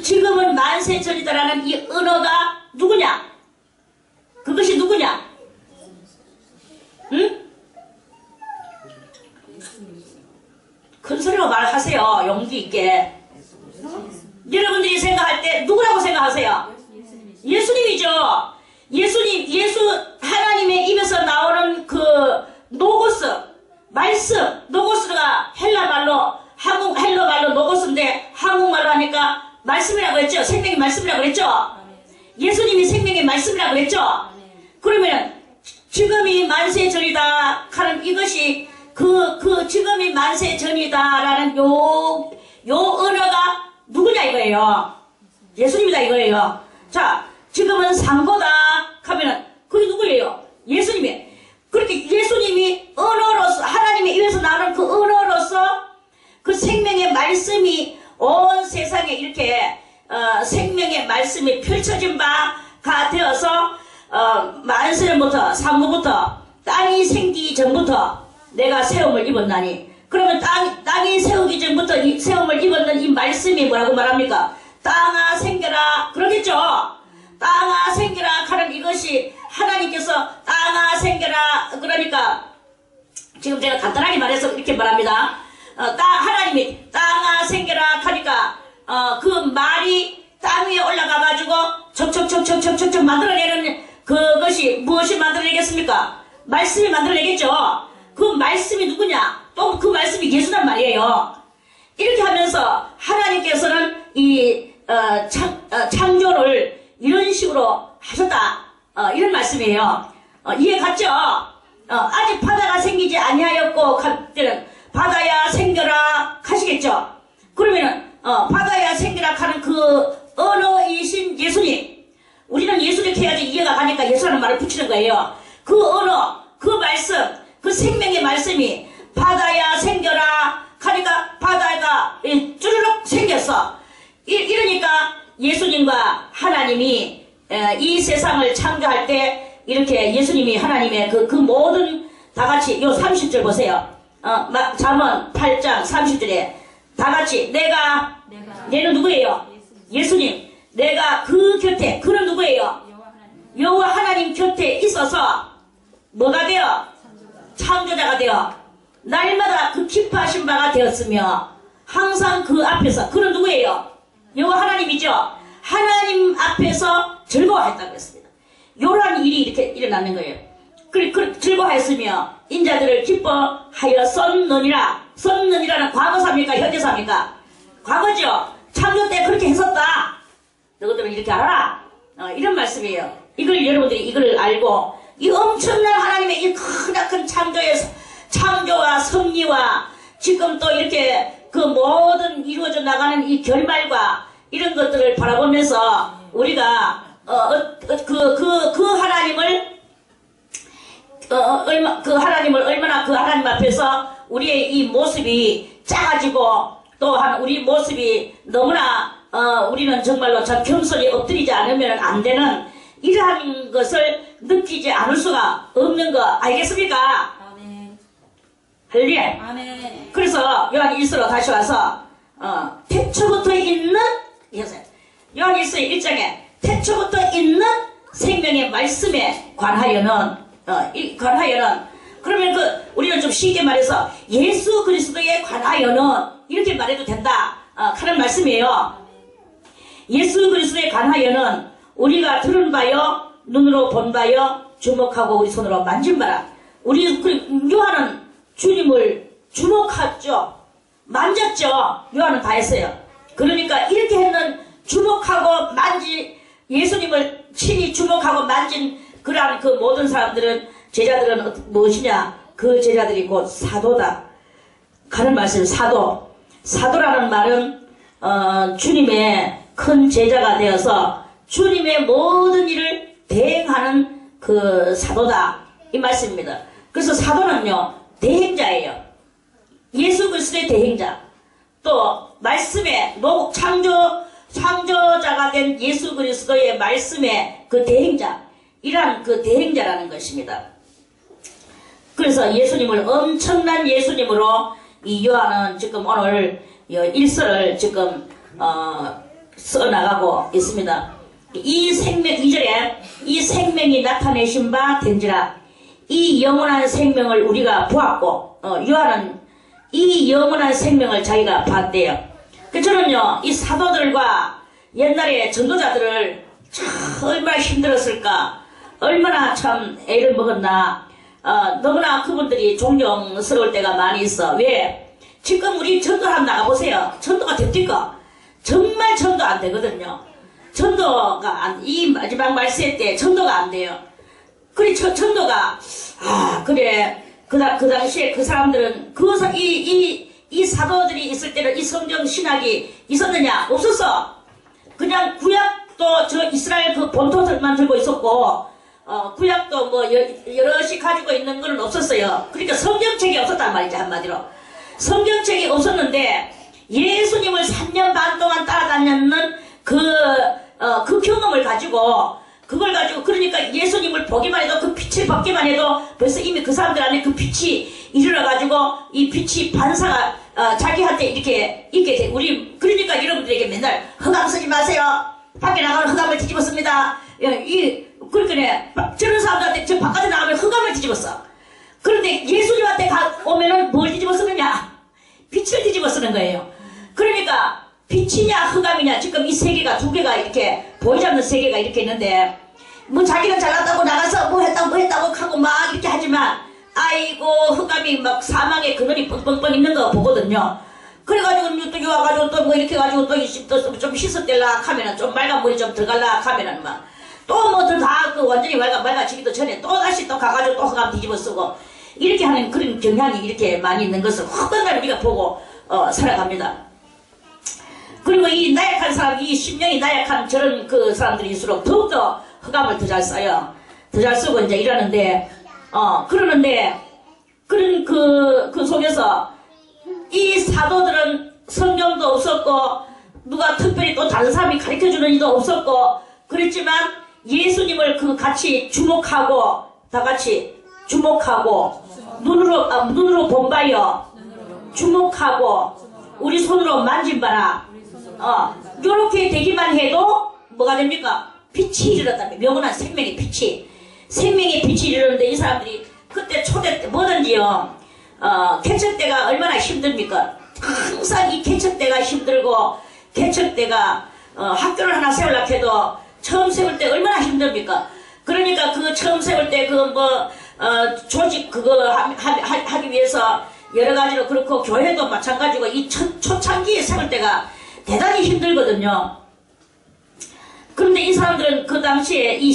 지금은 만세전이다라는 이 언어가 누구냐? 그것이 누구냐? 응? 큰 소리로 말하세요. 용기 있게. 여러분들이 생각할 때 누구라고 생각하세요? 예수님이죠. 하나님의 입에서 나오는 그 노고스, 말씀, 노고스가 헬러 말로 노고스인데 한국말로 하니까 말씀이라고 했죠. 생명의 말씀이라고 했죠. 예수님이 생명의 말씀이라고 했죠. 그러면 지금이 만세전이다 하는 이것이 지금이 만세전이다라는 요 언어가 누구냐 이거예요. 예수님이다 이거예요. 자, 지금은 상고다 하면은 그게 누구예요? 예수님이. 그렇게 예수님이 언어로서 하나님의 입에서 나오는 그 언어로서 그 생명의 말씀이 온 세상에 이렇게 생명의 말씀이 펼쳐진 바가 되어서 만세전부터 상고부터 땅이 생기기 전부터 내가 세움을 입었나니. 그러면 땅이 세우기 전부터 이 세움을 입었는 이 말씀이 뭐라고 말합니까? 땅아 생겨라 그러겠죠. 땅아 생겨라 하는 이것이 하나님께서 땅아 생겨라 그러니까 지금 제가 간단하게 말해서 이렇게 말합니다. 하나님이 땅아 생겨라 하니까 그 말이 땅 위에 올라가 가지고 척척척척척척 만들어내는 그것이 무엇이 만들어내겠습니까? 말씀이 만들어내겠죠. 그 말씀이 누구냐? 또 그 말씀이 예수란 말이에요. 이렇게 하면서 하나님께서는 이 창조를 이런 식으로 하셨다. 이런 말씀이에요. 이해 갔죠? 아직 바다가 생기지 아니하였고 할 때는 바다야 생겨라 하시겠죠? 그러면은 바다야 생겨라 하는 그 언어이신 예수님. 우리는 예수님 해야지 이해가 가니까 예수라는 말을 붙이는 거예요. 그 언어, 그 말씀, 그 생명의 말씀이 바다야 생겨라 하니까 바다가 쭈르륵 생겼어. 이러니까 예수님과 하나님이 이 세상을 창조할 때 이렇게 예수님이 하나님의 그 모든 다같이 요 30절 보세요. 잠언 8장 30절에 다같이 내는 누구예요? 예수님. 내가 그 곁에 그는 누구예요? 여호와 하나님 곁에 있어서 뭐가 되어? 창조자가 되어 날마다 그 기뻐하신 바가 되었으며 항상 그 앞에서 그는 누구예요? 여호와 하나님이죠. 하나님 앞에서 즐거워했다고 했습니다. 요런 일이 이렇게 일어나는 거예요. 즐거워했으며 인자들을 기뻐하여 썼느니라는 과거사입니까? 현재사입니까? 과거죠. 창조 때 그렇게 했었다. 너희들은 이렇게 알아라. 이런 말씀이에요. 이걸 여러분들이 이걸 알고 이 엄청난 하나님의 이 크나큰 창조와 섭리와 지금 또 이렇게 그 모든 이루어져 나가는 이 결말과 이런 것들을 바라보면서 우리가 그 하나님을 얼마나 그 하나님 앞에서 우리의 이 모습이 작아지고 또한 우리 모습이 너무나 우리는 정말로 참 겸손히 엎드리지 않으면 안 되는 이러한 것을 느끼지 않을 수가 없는 거 알겠습니까? 아멘. 할렐루야. 아멘. 그래서 요한 1서로 다시 와서 태초부터 있는 요한 1서 1장에 태초부터 있는 생명의 말씀에 관하여는 그러면 우리는 좀 쉽게 말해서 예수 그리스도에 관하여는 이렇게 말해도 된다 하는 말씀이에요. 예수 그리스도에 관하여는 우리가 들은 바요 눈으로 본 바요 주목하고 우리 손으로 만진 바라. 요한은 주님을 주목했죠. 만졌죠. 요한은 다 했어요. 그러니까 이렇게 했는 주목하고 예수님을 친히 주목하고 만진 그러한 그 모든 사람들은 제자들은 무엇이냐? 그 제자들이 곧 사도다. 가는 말씀 사도라는 말은 주님의 큰 제자가 되어서 주님의 모든 일을 대행하는 그 사도다 이 말씀입니다. 그래서 사도는요 대행자예요. 예수 그리스도의 대행자. 또 말씀의 창조자가 된 예수 그리스도의 말씀의 그 대행자. 이란 그 대행자라는 것입니다. 그래서 예수님을 엄청난 예수님으로 이 요한은 지금 오늘 일서를 지금 써나가고 있습니다. 이 생명 2절에 이 생명이 나타내신 바 된지라 이 영원한 생명을 우리가 보았고 요한은 이 영원한 생명을 자기가 봤대요. 저는요, 이 사도들과 옛날에 전도자들을 참 얼마나 힘들었을까, 얼마나 참 애를 먹었나, 너무나 그분들이 존경스러울 때가 많이 있어. 왜? 지금 우리 전도 한번 나가보세요. 전도가 됩니까? 정말 전도 안 되거든요. 전도가 이 마지막 말세 때 전도가 안 돼요. 그래, 전도가, 그래, 그 당시에 그 사람들은, 이 사도들이 있을 때는 이 성경 신학이 있었느냐? 없었어. 그냥 구약도 저 이스라엘 그 본토들만 들고 있었고, 구약도 뭐 여럿이 가지고 있는 건 없었어요. 그러니까 성경책이 없었단 말이지, 한마디로. 성경책이 없었는데, 예수님을 3년 반 동안 따라다녔는 그 경험을 가지고, 그걸 가지고, 그러니까 예수님을 보기만 해도 그 빛을 받기만 해도 벌써 이미 그 사람들 안에 그 빛이 일어나가지고 이 빛이 반사가 자기한테 이렇게 있게 돼. 그러니까 여러분들에게 맨날 흑암 쓰지 마세요. 밖에 나가면 흑암을 뒤집었습니다. 그러니까 저런 사람들한테 저 바깥에 나가면 흑암을 뒤집었어. 그런데 예수님한테 오면은 뭘 뒤집어 쓰느냐? 빛을 뒤집어 쓰는 거예요. 그러니까 빛이냐 흑암이냐, 지금 이 세 개가, 두 개가 이렇게 보이지 않는 세 개가 이렇게 있는데, 뭐 자기가 잘났다고 나가서 뭐 했다고 하고 막 이렇게 하지만, 아이고 흑암이 막 사망의 그늘이 뻥뻥뻥 있는 거 보거든요. 그래가지고 또 와가지고 또 뭐 이렇게 해가지고 또 좀 씻었댈라 하면은, 좀 맑은 물이 좀 들어갈라 하면은 막 또 뭐 다 그 완전히 맑아지기도 전에 또 다시 또 가가지고 또 흑암 뒤집어 쓰고 이렇게 하는 그런 경향이 이렇게 많이 있는 것을 헛날 우리가 보고 살아갑니다. 그리고 이 나약한 사람, 이 심령이 나약한 저런 그 사람들일수록 더욱더 흑암을 더 잘 써요. 더 잘 쓰고 이제 이러는데, 그러는데, 그런 그 속에서 이 사도들은 성경도 없었고, 누가 특별히 또 다른 사람이 가르쳐주는 일도 없었고, 그랬지만 예수님을 같이 주목하고, 다 같이 주목하고, 눈으로 본바요. 주목하고, 우리 손으로 만진바라. 요렇게 되기만 해도 뭐가 됩니까? 빛이 일어났다며. 영원한 생명의 빛이 일어났는데, 이 사람들이 그때 초대 때 뭐든지요, 개척 때가 얼마나 힘듭니까? 항상 이 개척 때가 힘들고, 개척 때가 학교를 하나 세우려고 해도 처음 세울 때 얼마나 힘듭니까? 그러니까 그 처음 세울 때 조직 그거 하기 위해서 여러 가지로 그렇고, 교회도 마찬가지고 이 초창기에 세울 때가 대단히 힘들거든요. 그런데 이 사람들은 그 당시에 이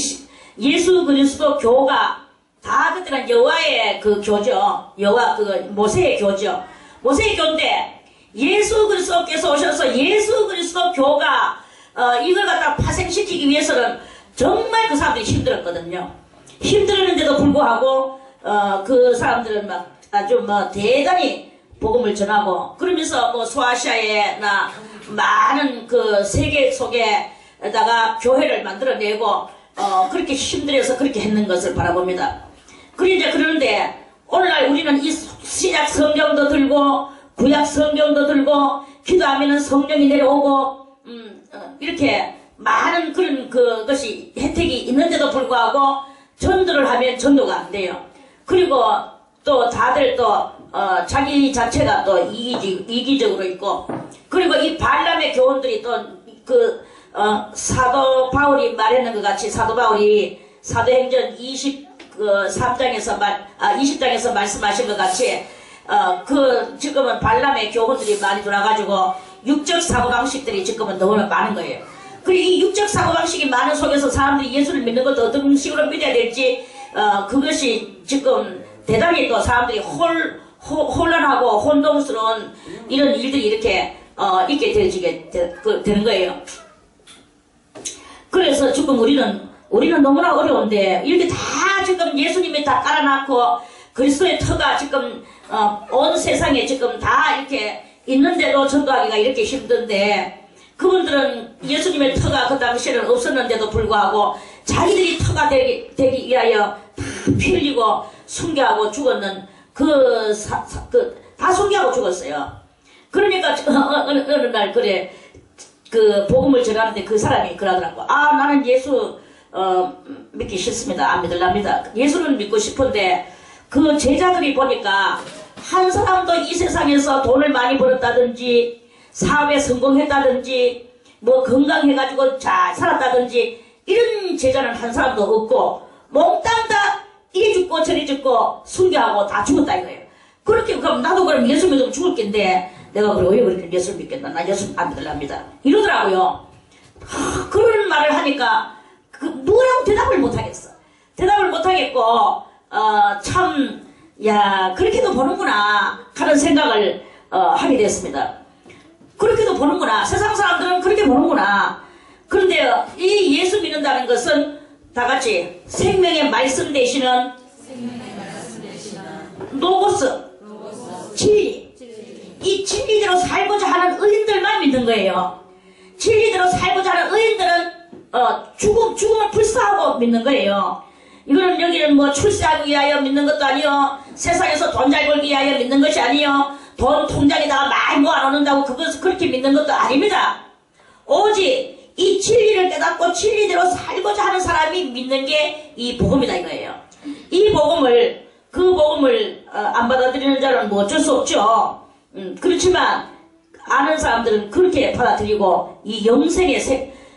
예수 그리스도 교가 다 그때는 여호와의 그 교죠. 여호와 모세의 교죠. 모세의 교인데 예수 그리스도께서 오셔서 예수 그리스도 교가 이걸 갖다 파생시키기 위해서는 정말 그 사람들이 힘들었거든요. 힘들었는데도 불구하고 그 사람들은 막 아주 대단히 복음을 전하고, 그러면서 소아시아에나 많은 그 세계 속에다가 교회를 만들어내고 그렇게 힘들어서 그렇게 했는 것을 바라봅니다. 그러는데 오늘날 우리는 이 신약 성경도 들고 구약 성경도 들고 기도하면은 성령이 내려오고 이렇게 많은 그런 그것이 혜택이 있는데도 불구하고 전도를 하면 전도가 안 돼요. 그리고 또 다들 자기 자체가 또 이기적으로 있고, 그리고 이 발람의 교훈들이 또 사도 바울이 말했는 것 같이, 사도 바울이 사도행전 20장에서 말씀하신 것 같이, 지금은 발람의 교훈들이 많이 돌아가지고 육적 사고방식들이 지금은 너무나 많은 거예요. 그리고 이 육적 사고방식이 많은 속에서 사람들이 예수를 믿는 것도 어떤 식으로 믿어야 될지, 그것이 지금 대단히 또 사람들이 혼란하고 혼동스러운 이런 일들이 이렇게 있게 되는 거예요. 그래서 지금 우리는 너무나 어려운데, 이렇게 다 지금 예수님이 다 깔아놨고 그리스도의 터가 지금 온 세상에 지금 다 이렇게 있는데도 전도하기가 이렇게 힘든데, 그분들은 예수님의 터가 그 당시에는 없었는데도 불구하고 자기들이 터가 되기 위하여 다 피 흘리고 순교하고 죽었는 다 순교하고 죽었어요. 그러니까 어느 날 그 복음을 전하는데 그 사람이 그러더라고. 나는 예수 믿기 싫습니다. 안 믿으랍니다. 예수는 믿고 싶은데 그 제자들이 보니까 한 사람도 이 세상에서 돈을 많이 벌었다든지 사업에 성공했다든지 뭐 건강해가지고 잘 살았다든지 이런 제자는 한 사람도 없고 몽땅 다 이리 죽고 저리 죽고 순교하고 다 죽었다 이거예요. 그렇게 그럼 나도 그럼 예수 믿으면 죽을 겐데 내가 그래 왜 그렇게 예수 믿겠나? 나 예수 안 믿으랍니다. 이러더라고요. 그런 말을 하니까 뭐라고 대답을 못하겠어. 대답을 못하겠고 참 야 그렇게도 보는구나 하는 생각을 하게 됐습니다. 그렇게도 보는구나. 세상 사람들은 그렇게 보는구나. 그런데 이 예수 믿는다는 것은 다 같이 생명의 말씀 되시는 로고스 진리, 이 진리대로 살고자 하는 의인들만 믿는 거예요. 진리대로 살고자 하는 의인들은 죽음을 불사하고 믿는 거예요. 이거는 여기는 뭐 출세하기 위하여 믿는 것도 아니요, 세상에서 돈 잘 벌기 위하여 믿는 것이 아니요, 돈 통장에다가 많이 모아놓는다고 그것을 그렇게 믿는 것도 아닙니다. 오직 이 진리를 깨닫고 진리대로 살고자 하는 사람이 믿는 게 이 복음이다 이거예요. 이 복음을 그 복음을 안 받아들이는 자는 뭐 어쩔 수 없죠. 그렇지만 아는 사람들은 그렇게 받아들이고 이 영생의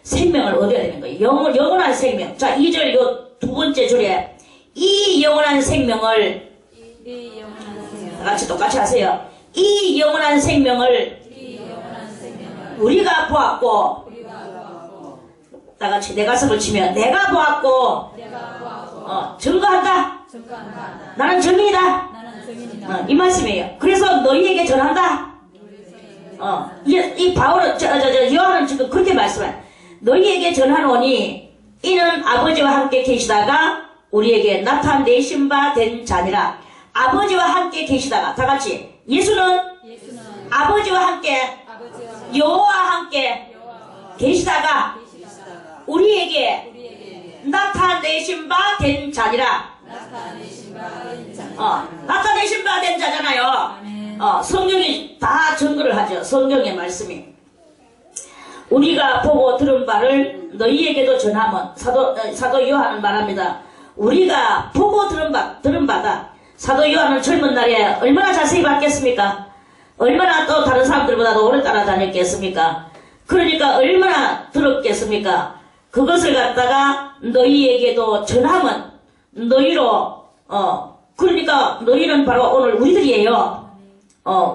생명을 얻어야 되는 거예요. 영원한 생명. 자, 2절 요 두 번째 줄에 이 영원한 생명을 다 같이 똑같이 하세요. 이 영원한 생명을 우리가 보았고 다 같이 내 가슴을 치면 내가 보았고 증거한다. 나는 증인이다. 이 말씀이에요. 그래서 너희에게 전한다. 이 바울은 요한은 지금 그렇게 말씀해. 너희에게 전하노니 이는 아버지와 함께 계시다가 우리에게 나타내신 바 된 자니라. 아버지와 함께 계시다가 다 같이 예수는 아버지와 함께 여호와와 함께 계시다가 우리에게 나타내신 바 된 자니라. 나타내신 바 된 자잖아요. 성경이 다 증거를 하죠. 성경의 말씀이. 우리가 보고 들은 바를 너희에게도 전하면 사도 요한은 말합니다. 우리가 보고 들은 바다. 사도 요한은 젊은 날에 얼마나 자세히 봤겠습니까? 얼마나 또 다른 사람들보다도 오래 따라다녔겠습니까? 그러니까 얼마나 들었겠습니까? 그것을 갖다가 너희에게도 전하면 너희로 그러니까 너희는 바로 오늘 우리들이에요.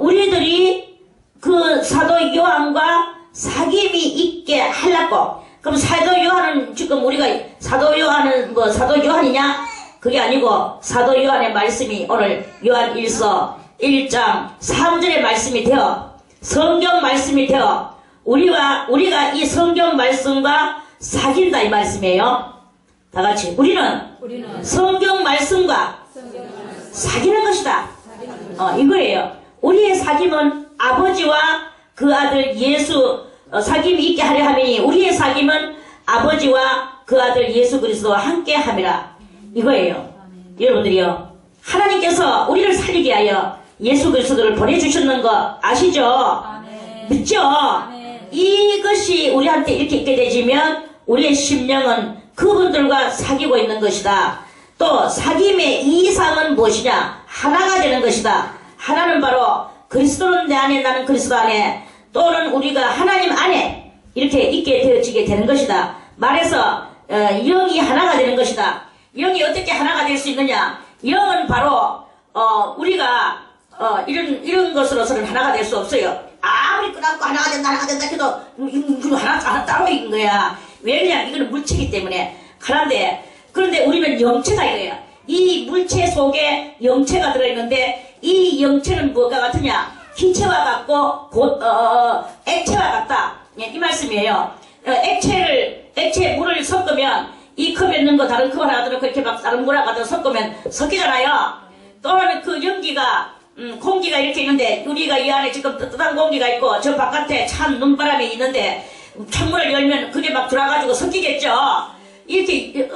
우리들이 그 사도 요한과 사귐이 있게 하려고. 그럼 사도 요한은 지금 우리가 사도 요한은 뭐 사도 요한이냐? 그게 아니고 사도 요한의 말씀이 오늘 요한 1서 1장 3절의 말씀이 되어 성경 말씀이 되어 우리가 이 성경 말씀과 사귄다 이 말씀이에요. 다 같이 우리는 성경 말씀과 사귀는 것이다. 이거예요. 우리의 사귐은 아버지와 그 아들 예수 사귐이 있게 하려 함이니 우리의 사귐은 아버지와 그 아들 예수 그리스도와 함께 함이라. 이거예요. 여러분들이요, 하나님께서 우리를 살리게 하여 예수 그리스도를 보내주셨는 거 아시죠? 믿죠? 이것이 우리한테 이렇게 있게 되지면 우리의 심령은 그분들과 사귀고 있는 것이다. 또 사귐의 이상은 무엇이냐? 하나가 되는 것이다. 하나는 바로 그리스도는 내 안에 나는 그리스도 안에 또는 우리가 하나님 안에 이렇게 있게 되어지게 되는 것이다. 말해서 영이 하나가 되는 것이다. 영이 어떻게 하나가 될 수 있느냐? 영은 바로 우리가 이런 것으로서는 하나가 될 수 없어요. 아무리 끄닫고 하나가 된다 해도 하나 따로 있는 거야. 왜냐면 이거는 물체이기 때문에 하나인데, 그런데 우리는 영체다 이거야. 이 물체 속에 영체가 들어있는데 이 영체는 뭐가 같으냐? 기체와 같고 액체와 같다. 이 말씀이에요. 액체 물을 섞으면 이 컵에 있는 거 다른 컵 하나 들어놓고 이렇게 막 다른 물하고 갖다 섞으면 섞이잖아요. 또는 그 연기가 공기가 이렇게 있는데 우리가 이 안에 지금 뜨뜻한 공기가 있고 저 바깥에 찬 눈바람이 있는데 창문을 열면 그게 막 들어가지고 섞이겠죠. 이렇게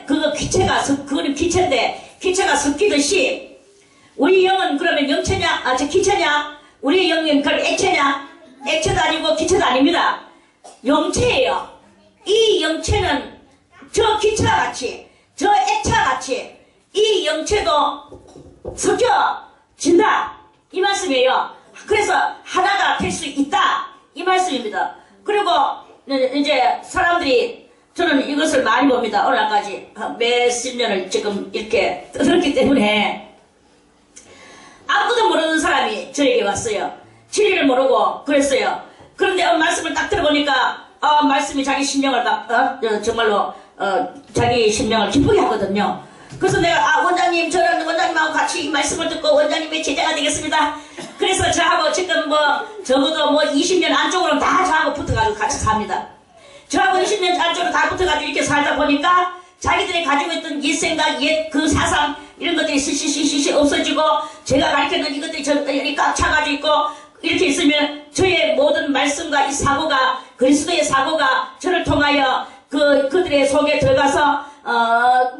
그거 그거는 기체인데 기체가 섞이듯이 우리 영은 그러면 영체냐? 저 기체냐? 우리의 영은 그럼 액체냐? 액체도 아니고 기체도 아닙니다. 영체예요. 이 영체는 저 기체와 같이, 저 액체와 같이 이 영체도 섞여진다. 이 말씀이에요. 그래서 하나가 될 수 있다. 이 말씀입니다. 그리고 이제 사람들이 저는 이것을 많이 봅니다. 오늘까지 몇십 년을 지금 이렇게 들었기 때문에 아무도 모르는 사람이 저에게 왔어요. 진리를 모르고 그랬어요. 그런데 말씀을 딱 들어보니까 말씀이 자기 심령을 정말로 자기 심령을 기쁘게 하거든요. 그래서 내가 원장님, 저는 원장님하고 같이 이 말씀을 듣고 원장님의 제자가 되겠습니다. 그래서 저하고 지금 적어도 20년 안쪽으로 다 저하고 붙어가지고 같이 삽니다. 저하고 20년 안쪽으로 다 붙어가지고 이렇게 살다 보니까 자기들이 가지고 있던 옛 생각, 옛 그 사상 이런 것들이 시시시시 없어지고 제가 가르쳤는 이것들이 저들이 꽉 차가지고 있고 이렇게 있으면 저의 모든 말씀과 이 사고가 그리스도의 사고가 저를 통하여 그들의 속에 들어가서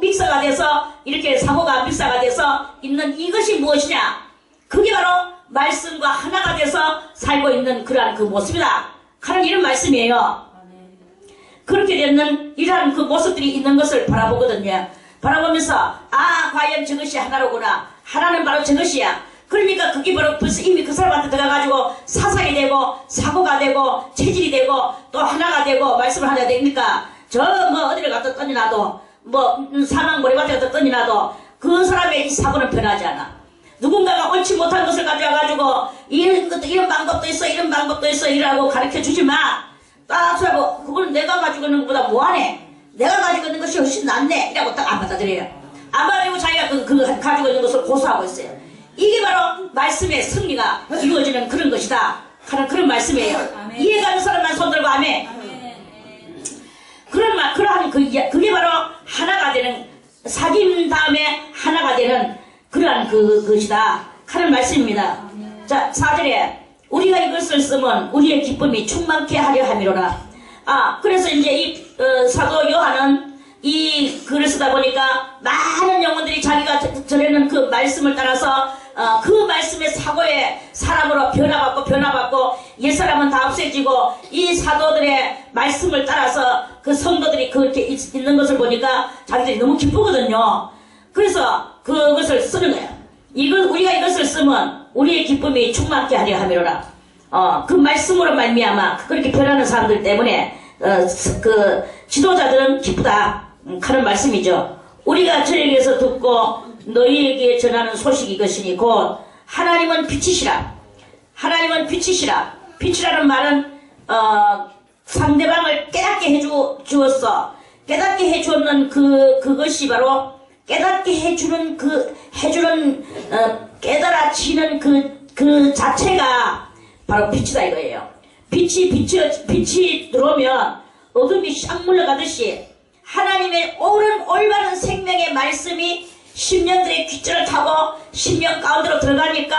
믹서가 돼서 이렇게 사고가 믹서가 돼서 있는 이것이 무엇이냐? 그게 바로 말씀과 하나가 돼서 살고 있는 그러한 그 모습이다. 하는 이런 말씀이에요. 그렇게 되는 이러한 그 모습들이 있는 것을 바라보거든요. 바라보면서 과연 저것이 하나로구나. 하나는 바로 저것이야. 그러니까 그게 바로 벌써 이미 그 사람한테 들어가가지고 사상이 되고 사고가 되고 체질이 되고 또 하나가 되고 말씀을 하냐 되니까 어디를 갖다 던져놔도 사망 모래밭에 갖다 던져놔도 그 사람의 이 사고는 변하지 않아. 누군가가 옳지 못한 것을 가져와가지고 이런 방법도 있어 이런 방법도 있어 이라고 가르쳐주지 마. 따라서 그걸 내가 가지고 있는 것보다 뭐하네. 내가 가지고 있는 것이 훨씬 낫네. 이라고 딱 안 받아들여요. 안 받아들이고 자기가 그 가지고 있는 것을 고수하고 있어요. 이게 바로 말씀의 승리가 이루어지는 그런 것이다 하는 그런 말씀이에요. 아멘. 이해가는 사람만 손들고 아멘. 그러한 그게 바로 하나가 되는 사귐 다음에 하나가 되는 그러한 것이다 하는 말씀입니다. 아멘. 자 4절에 우리가 이것을 쓰면 우리의 기쁨이 충만케 하려 함이로라. 그래서 이제 이 사도 요한은 이 글을 쓰다 보니까 많은 영혼들이 자기가 전에는 그 말씀을 따라서 그 말씀의 사고에 사람으로 변화받고 옛사람은 다 없애지고 이 사도들의 말씀을 따라서 그 성도들이 그렇게 있는 것을 보니까 자기들이 너무 기쁘거든요. 그래서 그것을 쓰는 거예요. 우리가 이것을 쓰면 우리의 기쁨이 충만케 하려 함이로라. 그 말씀으로 말미암아 그렇게 변하는 사람들 때문에 그 지도자들은 기쁘다 하는 말씀이죠. 우리가 저에게서 듣고 너희에게 전하는 소식이 이것이니 곧 하나님은 빛이시라. 하나님은 빛이시라. 빛이라는 말은 상대방을 깨닫게 해주었어. 깨닫게 해주었는 그것이 바로 깨닫게 해주는 깨달아지는 그 자체가 바로 빛이다 이거예요. 빛이 들어오면 어둠이 싹 물러가듯이 하나님의 올바른 생명의 말씀이 심령들의 귓줄을 타고 심령 가운데로 들어가니까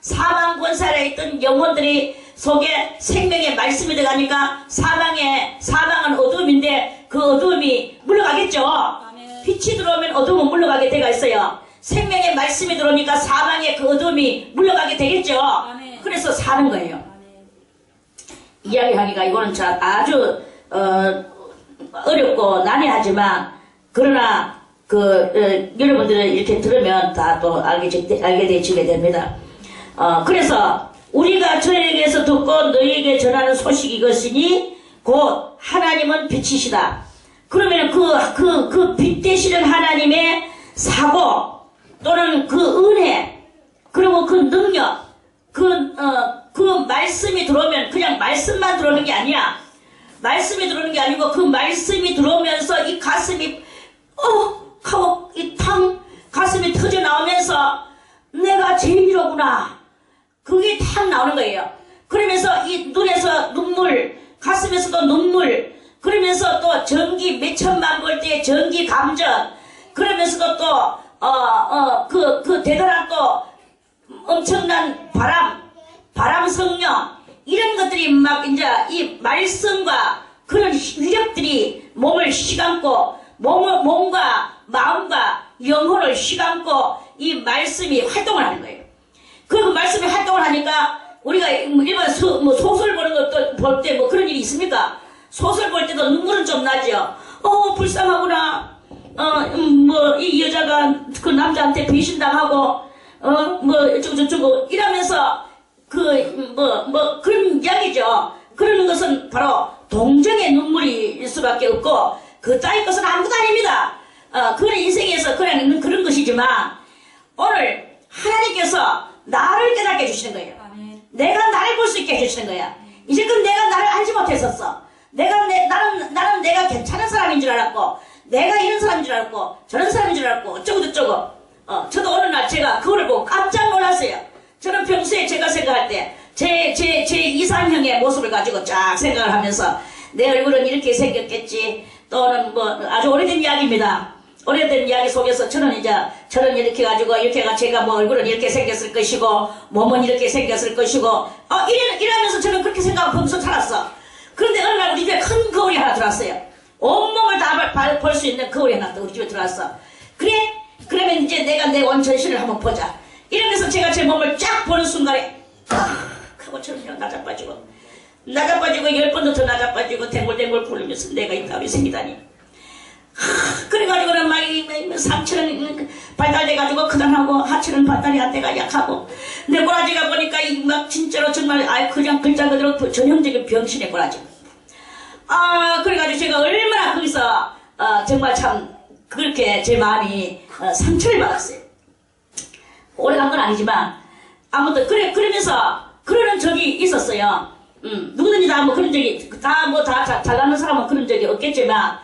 사망 권세에 있던 영혼들이 속에 생명의 말씀이 들어가니까 사망은 어둠인데 그 어둠이 물러가겠죠. 아멘. 빛이 들어오면 어둠은 물러가게 되가 있어요. 생명의 말씀이 들어오니까 사망의 그 어둠이 물러가게 되겠죠. 아멘. 그래서 사는 거예요. 아멘. 이야기하기가 이거는 아주 어렵고 난해하지만 그러나 여러분들은 이렇게 들으면 다 또 알게 되시게 됩니다. 그래서 우리가 저에게서 듣고 너희에게 전하는 소식이 이것이니 곧 하나님은 빛이시다. 그러면 그 빛 되시는 하나님의 사고 또는 그 은혜 그리고 그 능력 그 말씀이 들어오면 그냥 말씀만 들어오는 게 아니야. 말씀이 들어오는 게 아니고 그 말씀이 들어오면서 이 가슴이 하고 이 가슴이 터져 나오면서 내가 제일이로구나. 그게 탁 나오는 거예요. 그러면서 이 눈에서 눈물, 가슴에서도 눈물, 그러면서 또 전기 몇천만 볼트의 전기 감전, 그러면서도 또 그 대단한 또 엄청난 바람 성령 이런 것들이 막 이제 이 말씀과 그런 위력들이 몸을 휘감고 몸과 마음과 영혼을 휘감고 이 말씀이 활동을 하는 거예요. 그 말씀이 활동을 하니까 우리가 일반 소설 보는 것도 볼 때 그런 일이 있습니까? 소설 볼 때도 눈물은 좀 나죠. 불쌍하구나. 이 여자가 그 남자한테 배신당하고 뭐 어쩌고저쩌고 이러면서 그런 이야기죠. 그러는 것은 바로 동정의 눈물일 수밖에 없고 그 따위 것은 아무것도 아닙니다. 그런 인생에서 그냥 그런 것이지만 오늘 하나님께서 나를 깨닫게 해주시는 거예요. 내가 나를 볼 수 있게 해주시는 거야. 이제껏 내가 나를 알지 못했었어. 나는 내가 괜찮은 사람인 줄 알았고, 내가 이런 사람인 줄 알았고, 저런 사람인 줄 알았고, 어쩌고저쩌고. 저도 어느 날 제가 그거를 보고 깜짝 놀랐어요. 저는 평소에 제가 생각할 때, 제 이상형의 모습을 가지고 쫙 생각을 하면서, 내 얼굴은 이렇게 생겼겠지. 또는 아주 오래된 이야기입니다. 오래된 이야기 속에서 저는 이렇게 가지고, 제가 얼굴은 이렇게 생겼을 것이고, 몸은 이렇게 생겼을 것이고, 이러면서 저는 그렇게 생각하고 평소 살았어. 그런데 어느 날 우리 집에 큰 거울이 하나 들어왔어요. 온몸을 다 볼 수 있는 거울이 하나 우리 집에 들어왔어. 그래? 그러면 이제 내가 내 온 전신을 한번 보자. 이러면서 제가 제 몸을 쫙 보는 순간에, 하고 저는 그냥 낮아빠지고, 10번도 더 낮아빠지고, 댕골댕골 굴리면서 내가 이 가을이 생기다니. 그래가지고는 막 상체는 발달돼가지고 크단하고 하체는 발달이 안 돼가 약하고 내 꼬라지가 보니까 막 진짜로 정말 그냥 글자 그대로 전형적인 병신의 꼬라지. 그래가지고 제가 얼마나 거기서 정말 참 그렇게 제 마음이 상처를 받았어요. 오래 간 건 아니지만 아무튼 그러면서 그러는 적이 있었어요. 누구든지 다 그런 적이 다 잘나는 사람은 그런 적이 없겠지만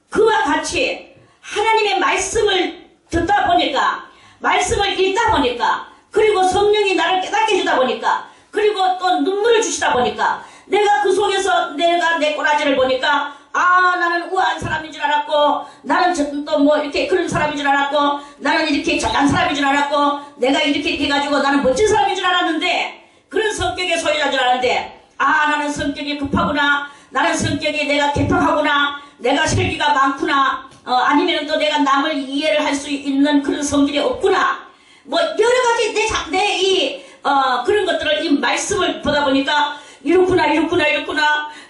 그와 같이 하나님의 말씀을 듣다 보니까, 말씀을 읽다 보니까, 그리고 성령이 나를 깨닫게 해주다 보니까, 그리고 또 눈물을 주시다 보니까, 내가 그 속에서 내가 내 꼬라지를 보니까, 나는 우아한 사람인 줄 알았고, 나는 또 이렇게 그런 사람인 줄 알았고, 나는 이렇게 잘난 사람인 줄 알았고, 내가 이렇게 해가지고 나는 멋진 사람인 줄 알았는데, 그런 성격의 소유자인 줄 알았는데, 나는 성격이 급하구나, 나는 성격이 내가 개팍하구나, 내가 슬기가 많구나, 아니면 또 내가 남을 이해를 할 수 있는 그런 성질이 없구나. 여러 가지 그런 것들을 이 말씀을 보다 보니까 이렇구나.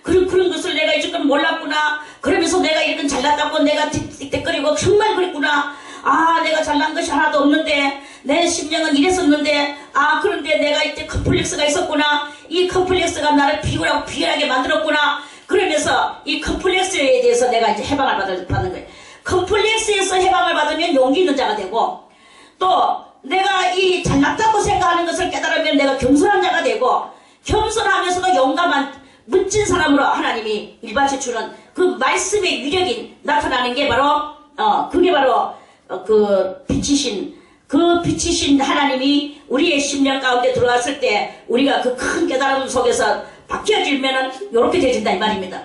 그런 것을 내가 이제껏 몰랐구나. 그러면서 내가 이렇게 잘났다고 내가 틱틱거리고 정말 그랬구나. 내가 잘난 것이 하나도 없는데, 내 심령은 이랬었는데, 그런데 내가 이때 컴플렉스가 있었구나. 이 컴플렉스가 나를 비굴하게 만들었구나. 그러면서 이 컴플렉스에 대해서 내가 이제 해방을 받는 거예요. 컴플렉스에서 해방을 받으면 용기 있는 자가 되고, 또 내가 이 잘났다고 생각하는 것을 깨달으면 내가 겸손한 자가 되고, 겸손하면서도 용감한 멋진 사람으로 하나님이 일반시 주는 그 말씀의 위력이 나타나는 게 바로 그게 바로 그 빛이신 하나님이 우리의 심령 가운데 들어왔을 때 우리가 그 큰 깨달음 속에서 바뀌어지면은 요렇게 되진다 이 말입니다.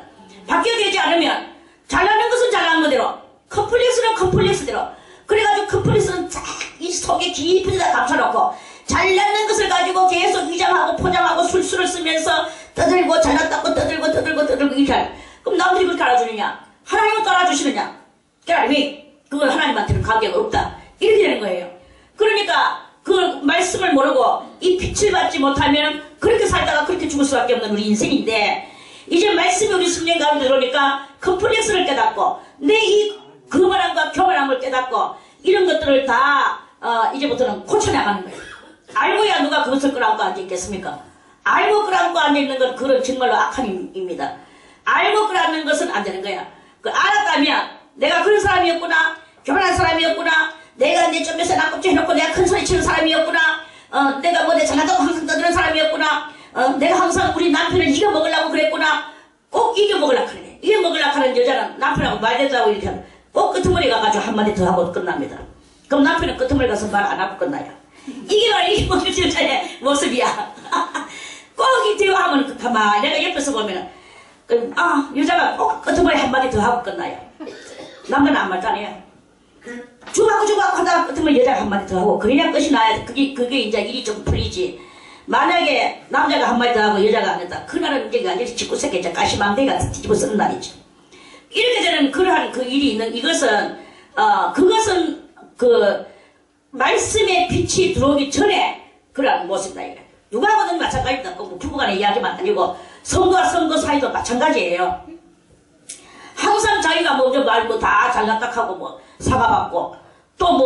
바뀌어지지 않으면 잘나는 것은 잘난 거대로, 컴플렉스는 컴플렉스대로, 그래가지고 컴플렉스는 쫙 이 속에 깊은 데다 감춰놓고 잘나는 것을 가지고 계속 위장하고 포장하고 술수를 쓰면서 떠들고 잘났다고 떠들고 이렇게 할. 그럼 남들이 그렇게 알아주느냐? 하나님은 또 알아주시느냐? 하나님이 그건 하나님한테는 관계가 없다. 이렇게 되는 거예요. 그러니까 그 말씀을 모르고 이 빛을 받지 못하면 그렇게 살다가 그렇게 죽을 수밖에 없는 우리 인생인데, 이제 말씀이 우리 심령 가운데 들어오니까 컴플렉스를 깨닫고 내 이 거만함과 교만함을 깨닫고 이런 것들을 다 이제부터는 고쳐나가는 거예요. 알고야 누가 그것을 끌어안고 앉아있겠습니까? 알고 끌어안고 앉아있는 건 그런 정말로 악한 힘입니다. 알고 끌어안는 것은 안 되는 거야. 알았다면 내가 그런 사람이었구나, 교만한 사람이었구나, 내가 내 좀 몇살 낙껍질 해놓고 내가 큰 소리 치는 사람이었구나, 내가 내 잘난다고 항상 떠드는 사람이었구나, 내가 항상 우리 남편을 이겨먹으려고 그랬구나. 꼭 이겨먹으려고 그러네. 이겨먹으려고 하는 여자는 남편하고 말대꾸하고 이렇게 하면 꼭 끄트머리 가가지고 한마디 더 하고 끝납니다. 그럼 남편은 끄트머리 가서 말 안 하고 끝나요. 이게 바로 이겨먹을 여자의 모습이야. 꼭 이 대화하면 가만히 내가 옆에서 보면은 여자가 꼭 끄트머리 한마디 더 하고 끝나요. 남자는 아무 말도 안 해요. 주고하고 하다가 끝으면 여자가 한마디 더 하고 그래야 끝이 나야 그게 이제 일이 좀 풀리지. 만약에 남자가 한마디 더 하고 여자가 안 했다, 그날은 이제 완전히 짓궂게 이제 가시망대가 뒤집어 쓰는 날이죠. 이렇게 되는 그러한 그 일이 있는 이것은 그것은 그 말씀의 빛이 들어오기 전에 그러한 모습이다. 누가 보든 마찬가지입니다. 뭐 부부간의 이야기만 아니고 성도와 성도 사이도 마찬가지예요. 항상 자기가 먼저 말고 다 잘났다 하고 사과받고 또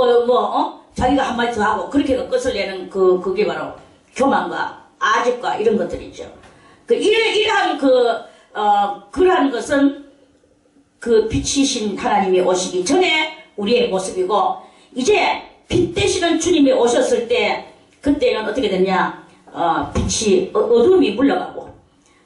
자기가 한마디 더 하고 그렇게 끝을 내는 그게 바로 교만과 아집과 이런 것들이죠. 이러한 그러한 것은 그 빛이신 하나님이 오시기 전에 우리의 모습이고, 이제 빛 되시는 주님이 오셨을 때 그때는 어떻게 됐냐? 어둠이 물러가고,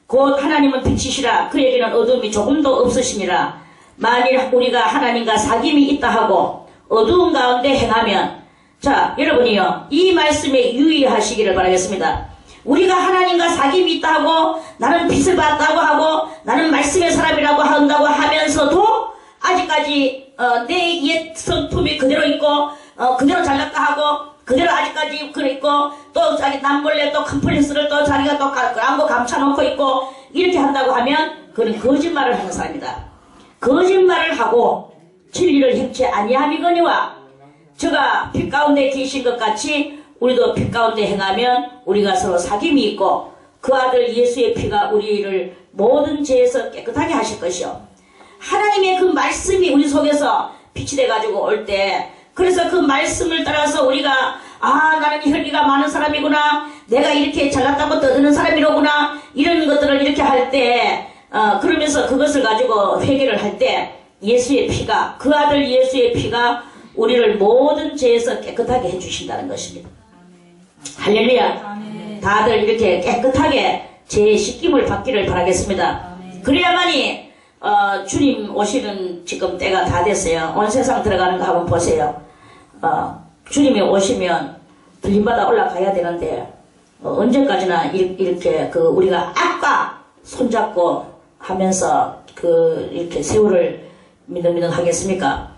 곧 하나님은 빛이시라 그에게는 어둠이 조금도 없으시니라. 만일 우리가 하나님과 사귐이 있다 하고 어두운 가운데 행하면, 자 여러분이요, 이 말씀에 유의하시기를 바라겠습니다. 우리가 하나님과 사귐이 있다 하고 나는 빛을 받았다고 하고 나는 말씀의 사람이라고 한다고 하면서도 아직까지 내 옛 성품이 그대로 있고 그대로 잘났다 하고 그대로 아직까지 그래 있고, 또 자기 남몰래 또 컴플렉스를 또 자기가 또 안고 감춰놓고 있고 이렇게 한다고 하면 그는 거짓말을 하는 사람이다. 거짓말을 하고 진리를 행치 아니함이거니와, 저가 빛 가운데 계신 것 같이 우리도 빛 가운데 행하면 우리가 서로 사귐이 있고 그 아들 예수의 피가 우리를 모든 죄에서 깨끗하게 하실 것이요, 하나님의 그 말씀이 우리 속에서 빛이 돼가지고 올 때, 그래서 그 말씀을 따라서 우리가 나는 혈기가 많은 사람이구나, 내가 이렇게 잘났다고 떠드는 사람이로구나, 이런 것들을 이렇게 할 때 그러면서 그것을 가지고 회개를 할 때 예수의 피가, 그 아들 예수의 피가 우리를 모든 죄에서 깨끗하게 해주신다는 것입니다. 할렐루야. 다들 이렇게 깨끗하게 죄의 씻김을 받기를 바라겠습니다. 그래야만이 주님 오시는 지금 때가 다 됐어요. 온 세상 들어가는 거 한번 보세요. 주님이 오시면 들림받아 올라가야 되는데 언제까지나 이렇게 우리가 악과 손잡고 하면서 이렇게 세월을 미덕미덕 하겠습니까?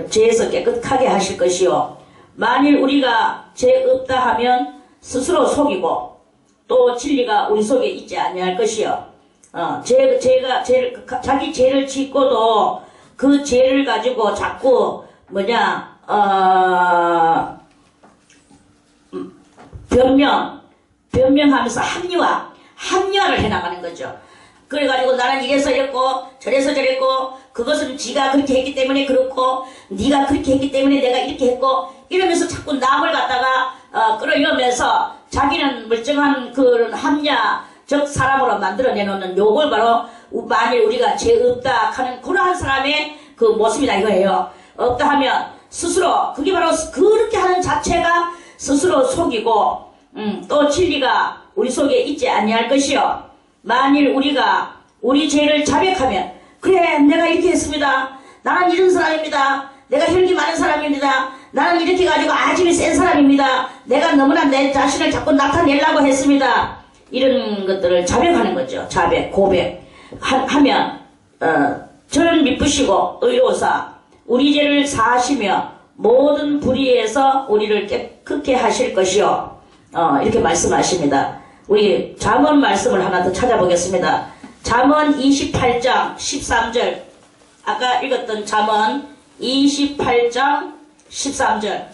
죄에서 깨끗하게 하실 것이요, 만일 우리가 죄 없다 하면 스스로 속이고 또 진리가 우리 속에 있지 아니할 것이요, 자기 죄를 짓고도 그 죄를 가지고 자꾸 변명하면서 합리화를 해나가는 거죠. 그래가지고 나는 이래서 이랬고 저래서 저랬고 그것은 지가 그렇게 했기 때문에 그렇고 네가 그렇게 했기 때문에 내가 이렇게 했고 이러면서 자꾸 남을 갖다가 끌어이으면서 자기는 멀쩡한 그런 합리화적 사람으로 만들어내놓는 요걸 바로 만일 우리가 죄 없다 하는 그러한 사람의 그 모습이다 이거예요. 없다 하면 스스로, 그게 바로 그렇게 하는 자체가 스스로 속이고 또 진리가 우리 속에 있지 아니할 것이요, 만일 우리가 우리 죄를 자백하면, 그래 내가 이렇게 했습니다, 나는 이런 사람입니다, 내가 혈기 많은 사람입니다, 나는 이렇게 가지고 아집이 센 사람입니다, 내가 너무나 내 자신을 자꾸 나타내려고 했습니다, 이런 것들을 자백하는 거죠. 자백, 고백 하면 저를 미쁘시고 의로사 우리 죄를 사하시며 모든 불의에서 우리를 깨끗게 하실 것이요, 이렇게 말씀하십니다. 우리 잠언 말씀을 하나 더 찾아보겠습니다. 잠언 28장 13절, 아까 읽었던 잠언 28장 13절.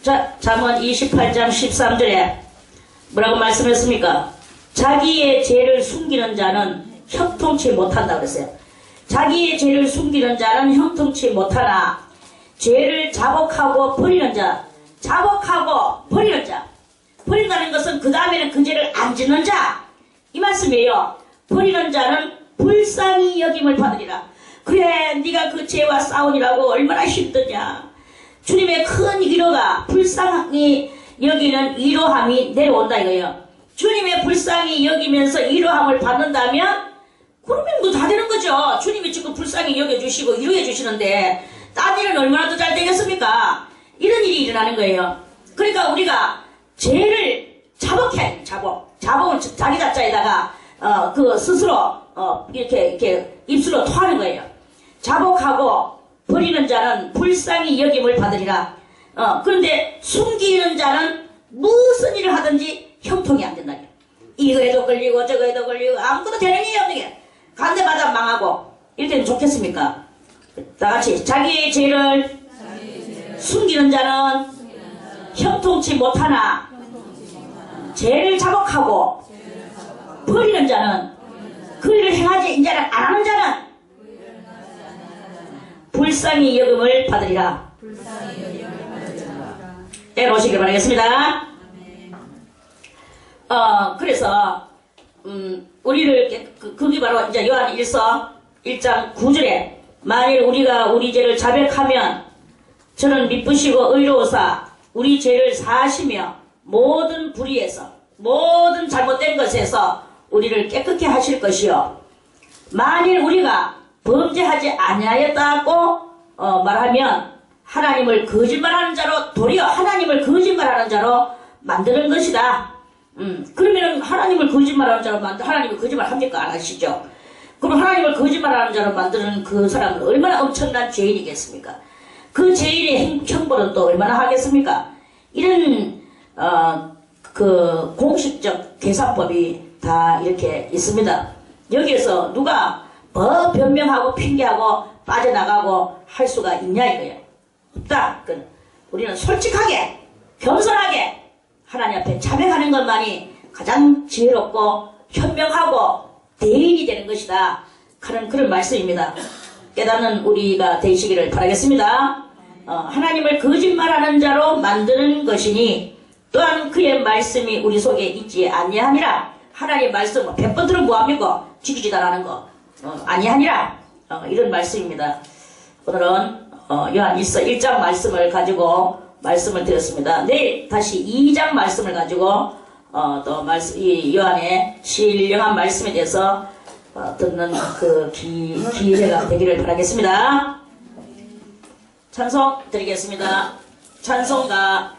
자, 잠언 28장 13절에 뭐라고 말씀했습니까? 자기의 죄를 숨기는 자는 형통치 못한다 그랬어요. 자기의 죄를 숨기는 자는 형통치 못하나 죄를 자복하고 버리는 자, 자복하고 버리는 자, 버린다는 것은 그 다음에는 그 죄를 안 짓는 자, 이 말씀이에요. 버리는 자는 불쌍히 여김을 받으리라. 그래 네가 그 죄와 싸우니라고 얼마나 힘드냐. 주님의 큰 위로가, 불쌍히 여기는 위로함이 내려온다 이거예요. 주님의 불쌍히 여기면서 위로함을 받는다면 그러면 뭐 다 되는 거죠. 주님이 지금 불쌍히 여겨주시고 위로해 주시는데 딴 일은 얼마나 더 잘 되겠습니까? 이런 일이 일어나는 거예요. 그러니까 우리가 죄를 자복해. 자복은 자기 자자에다가 스스로 이렇게 입술로 토하는 거예요. 자복하고 버리는 자는 불쌍히 여김을 받으리라. 그런데 숨기는 자는 무슨 일을 하든지 형통이 안 된다. 이거에도 걸리고 저거에도 걸리고 아무것도 되는 일이 없는 게 간데마다 망하고 이럴 때는 좋겠습니까? 다같이 자기의 죄를 숨기는 자는 형통치 못하나 죄를 자복하고 버리는 자는 그 일을 행하지 이제는 안 하는 자는 불쌍히 여김을 받으리라. 해놓으시길 바라겠습니다. 그래서 우리를 그게 바로 이제 요한 1서 1장 9절에 만일 우리가 우리 죄를 자백하면 저는 미쁘시고 의로우사 우리 죄를 사하시며 모든 불의에서 모든 잘못된 것에서 우리를 깨끗게 하실 것이요 만일 우리가 범죄하지 아니하였다고 말하면 하나님을 거짓말하는 자로 도리어 하나님을 거짓말하는 자로 만드는 것이다. 그러면은 하나님을 거짓말하는 자로 하나님을 거짓말합니까? 안 하시죠? 그럼 하나님을 거짓말하는 자로 만드는 그 사람은 얼마나 엄청난 죄인이겠습니까? 그 죄인의 형벌은 또 얼마나 하겠습니까? 이런 그 공식적 계산법이 다 이렇게 있습니다. 여기에서 누가 변명하고 핑계하고 빠져나가고 할 수가 있냐 이거예요. 없다. 우리는 솔직하게 겸손하게 하나님 앞에 자백하는 것만이 가장 지혜롭고 현명하고 대인이 되는 것이다 하는 그런 말씀입니다. 깨닫는 우리가 되시기를 바라겠습니다. 하나님을 거짓말하는 자로 만드는 것이니 또한 그의 말씀이 우리 속에 있지 아니하니라. 하나님의 말씀 100번 들으면 뭐합니까? 지키지도 않는 거 아니하니라. 이런 말씀입니다. 오늘은 요한 1장 말씀을 가지고 말씀을 드렸습니다. 내일 다시 2장 말씀을 가지고 또 이 요한의 신령한 말씀에 대해서 듣는 그 기회가 되기를 바라겠습니다. 찬송 드리겠습니다. 찬송가